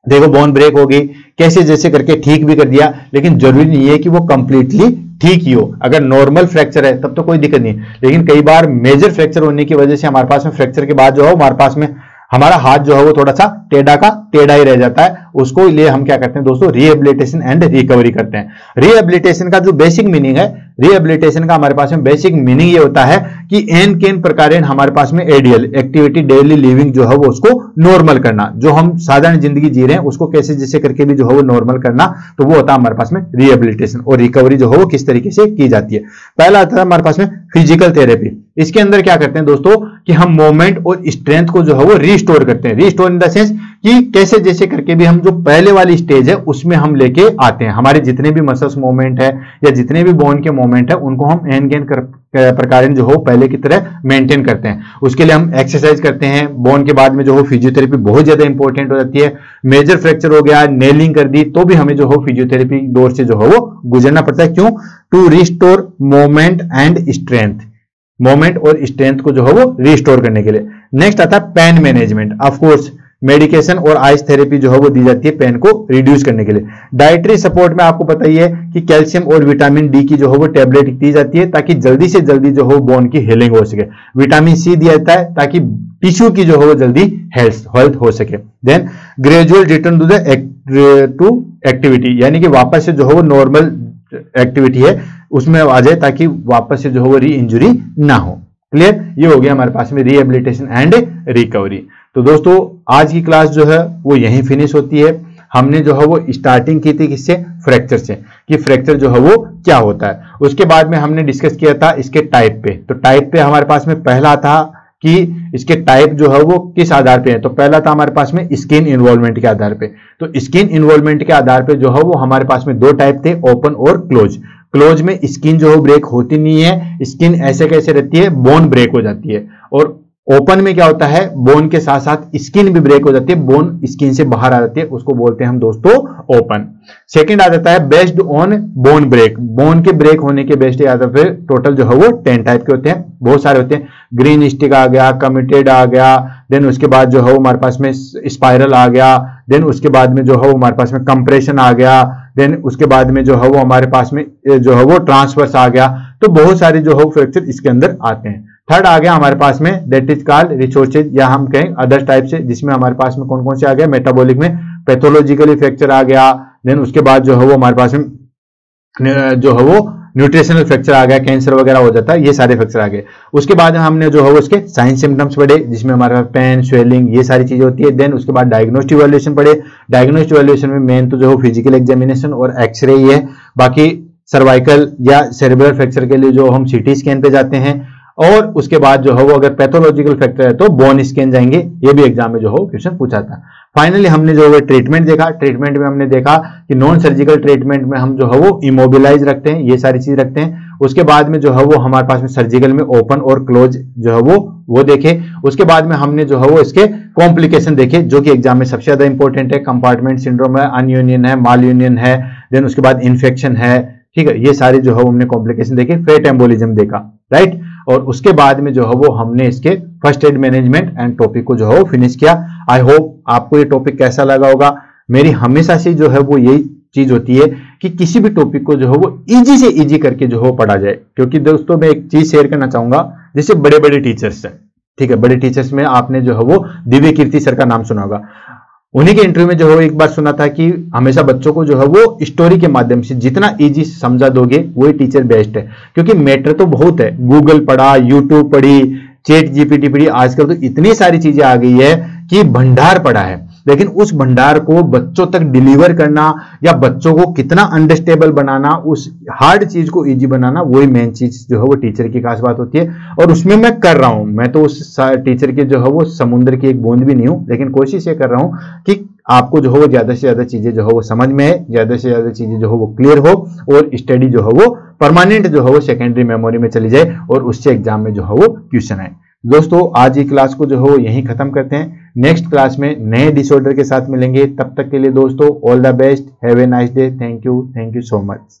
देखो बोन ब्रेक होगी, कैसे जैसे करके ठीक भी कर दिया, लेकिन जरूरी नहीं है कि वो कंप्लीटली ठीक ही हो। अगर नॉर्मल फ्रैक्चर है तब तो कोई दिक्कत नहीं, लेकिन कई बार मेजर फ्रैक्चर होने की वजह से हमारे पास में फ्रैक्चर के बाद जो है हमारे पास में हमारा हाथ जो है वो थोड़ा सा टेढ़ा का टेढ़ा ही रह जाता है। उसको लिए हम क्या करते हैं दोस्तों, रिहेबिलिटेशन एंड रिकवरी करते हैं। रिहेबिलिटेशन का जो बेसिक मीनिंग है, रिहेबिलिटेशन का हमारे पास में बेसिक मीनिंग ये होता है कि एन केन प्रकार हमारे पास में एडीएल एक्टिविटी, डेली लिविंग जो है वो उसको नॉर्मल करना, जो हम साधारण जिंदगी जी रहे हैं उसको कैसे जैसे करके भी जो है वो नॉर्मल करना, तो वो होता है हमारे पास में रिहेबिलिटेशन। और रिकवरी जो है वो किस तरीके से की जाती है। पहला आता है हमारे पास में फिजिकल थेरेपी। इसके अंदर क्या करते हैं दोस्तों कि हम मूवमेंट और स्ट्रेंथ को जो है वो रिस्टोर करते हैं। रिस्टोर इन द सेंस कि कैसे जैसे करके भी हम जो पहले वाली स्टेज है उसमें हम लेके आते हैं। हमारे जितने भी मसल्स मूवमेंट है या जितने भी बोन के मूवमेंट है उनको हम एन गेन प्रकार जो हो पहले की तरह मेंटेन करते हैं। उसके लिए हम एक्सरसाइज करते हैं। बोन के बाद में जो हो फिजियोथेरेपी बहुत ज्यादा इंपॉर्टेंट हो जाती है। मेजर फ्रैक्चर हो गया, नेलिंग कर दी, तो भी हमें जो हो फिजियोथेरेपी दौर से जो हो वो गुजरना पड़ता है। क्यों? To restore movement and strength, moment और स्ट्रेंथ को जो है वो रिस्टोर करने के लिए। नेक्स्ट आता है pain management. Of course medication और आइस थेरेपी जो है वो दी जाती है पेन को रिड्यूस करने के लिए। डाइटरी सपोर्ट में आपको पता ही है कि कैल्शियम और विटामिन डी की जो है वो टेबलेट दी जाती है ताकि जल्दी से जल्दी जो हो बोन की हीलिंग हो सके। विटामिन सी दिया जाता है ताकि टिश्यू की जो है वो जल्दी हेल्थ हो सके। Then gradual return to activity, यानी कि वापस से जो है वो नॉर्मल एक्टिविटी है उसमें आ जाए ताकि वापस से जो है वो री इंजुरी ना हो। क्लियर? ये हो गया हमारे पास में रिहेबिलिटेशन एंड रिकवरी। तो दोस्तों आज की क्लास जो है वो यहीं फिनिश होती है। हमने जो है वो स्टार्टिंग की थी किससे? फ्रैक्चर से, कि फ्रैक्चर जो है वो क्या होता है। उसके बाद में हमने डिस्कस किया था इसके टाइप पे। तो टाइप पे हमारे पास में पहला था कि इसके टाइप जो है वो किस आधार पे है। तो पहला था हमारे पास में स्किन इन्वॉल्वमेंट के आधार पे। तो स्किन इन्वॉल्वमेंट के आधार पे जो है वो हमारे पास में दो टाइप थे, ओपन और क्लोज। क्लोज में स्किन जो है ब्रेक होती नहीं है, स्किन ऐसे कैसे रहती है, बोन ब्रेक हो जाती है। और ओपन में क्या होता है, बोन के साथ साथ स्किन भी ब्रेक हो जाती है, बोन स्किन से बाहर आ जाती है, उसको बोलते हैं हम दोस्तों ओपन। सेकंड आ जाता है based on bone break. Bone के ब्रेक होने के बेस्ड आधार पर टोटल जो है वो 10 टाइप के होते हैं, बहुत सारे होते हैं। ग्रीन स्टिक आ गया, कमिटेड आ गया, देन उसके बाद जो है वो हमारे पास में स्पाइरल आ गया, देन उसके बाद में जो है वो हमारे पास में कंप्रेशन आ गया, देन उसके बाद में जो है वो हमारे पास में जो है वो ट्रांसवर्स आ गया। तो बहुत सारे जो है फ्रैक्चर इसके अंदर आते हैं। थर्ड आ गया हमारे पास में दैट इज कॉल्ड रिसोर्सेज, या हम कहें अदर टाइप से, जिसमें हमारे पास में कौन कौन से आ गया, मेटाबॉलिक में पैथोलॉजिकली फ्रैक्चर आ गया, देन उसके बाद जो है वो हमारे पास में जो है वो न्यूट्रिशनल फ्रैक्चर आ गया, कैंसर वगैरह हो जाता है, ये सारे फ्रैक्चर आ गए। उसके बाद हमने जो है वो उसके साइन सिम्टम्स पढ़े, जिसमें हमारे पास पेन, स्वेलिंग, ये सारी चीजें होती है। देन उसके बाद डायग्नोस्टिक इवैल्यूएशन पढ़े। डायग्नोस्टिक इवैल्यूएशन में मेन तो जो है फिजिकल एग्जामिनेशन और एक्सरे ही है। बाकी सर्वाइकल या सेरेब्रल फ्रैक्चर के लिए जो हम सीटी स्कैन पे जाते हैं, और उसके बाद जो है वो अगर पैथोलॉजिकल फ्रैक्चर है तो बोन स्कैन जाएंगे। ये भी एग्जाम में जो हो क्वेश्चन पूछा था। फाइनली हमने जो है ट्रीटमेंट देखा। ट्रीटमेंट में हमने देखा कि नॉन सर्जिकल ट्रीटमेंट में हम जो है वो इमोबिलाइज रखते हैं, ये सारी चीज रखते हैं। उसके बाद में जो है वो हमारे पास में सर्जिकल में ओपन और क्लोज जो है वो देखे। उसके बाद में हमने जो है वो इसके कॉम्प्लिकेशन देखे, जो कि एग्जाम में सबसे ज्यादा इंपॉर्टेंट है। कंपार्टमेंट सिंड्रोम है, अनयूनियन है, माल यूनियन है, देन उसके बाद इन्फेक्शन है, ठीक है। ये सारे जो है हमने कॉम्प्लिकेशन देखे। फेट एम्बोलिज्म देखा, राइट। और उसके बाद में जो है वो हमने इसके first aid management and topic को जो है वो फिनिश किया। आई होप आपको ये टॉपिक कैसा लगा होगा। मेरी हमेशा से जो है वो यही चीज होती है कि किसी भी टॉपिक को जो है वो इजी से इजी करके जो है पढ़ा जाए। क्योंकि दोस्तों मैं एक चीज शेयर करना चाहूंगा, जैसे बड़े बड़े टीचर्स हैं, ठीक है, बड़े टीचर्स में आपने जो है वो दिव्य कीर्ति सर का नाम सुना होगा। उन्हीं के इंटरव्यू में जो है एक बार सुना था कि हमेशा बच्चों को जो है वो स्टोरी के माध्यम से जितना इजी समझा दोगे वही टीचर बेस्ट है। क्योंकि मैटर तो बहुत है, गूगल पढ़ा, यूट्यूब पढ़ी, चैट जीपीटी पढ़ी, आजकल तो इतनी सारी चीजें आ गई है कि भंडार पड़ा है। लेकिन उस भंडार को बच्चों तक डिलीवर करना या बच्चों को कितना अंडरस्टेबल बनाना, उस हार्ड चीज को इजी बनाना, वही मेन चीज जो है वो टीचर की खास बात होती है। और उसमें मैं कर रहा हूं, मैं तो उस टीचर के जो है वो समुद्र की एक बूंद भी नहीं हूं, लेकिन कोशिश ये कर रहा हूं कि आपको जो है वो ज्यादा से ज्यादा चीजें जो है वो समझ में है, ज्यादा से ज्यादा चीजें जो है वो क्लियर हो और स्टडी जो है वो परमानेंट जो है वो सेकेंडरी मेमोरी में चली जाए और उससे एग्जाम में जो है वो क्वेश्चन आए। दोस्तों आज की क्लास को जो है वो यहीं खत्म करते हैं। नेक्स्ट क्लास में नए डिसऑर्डर के साथ मिलेंगे। तब तक के लिए दोस्तों all the best, have a nice day, thank you so much.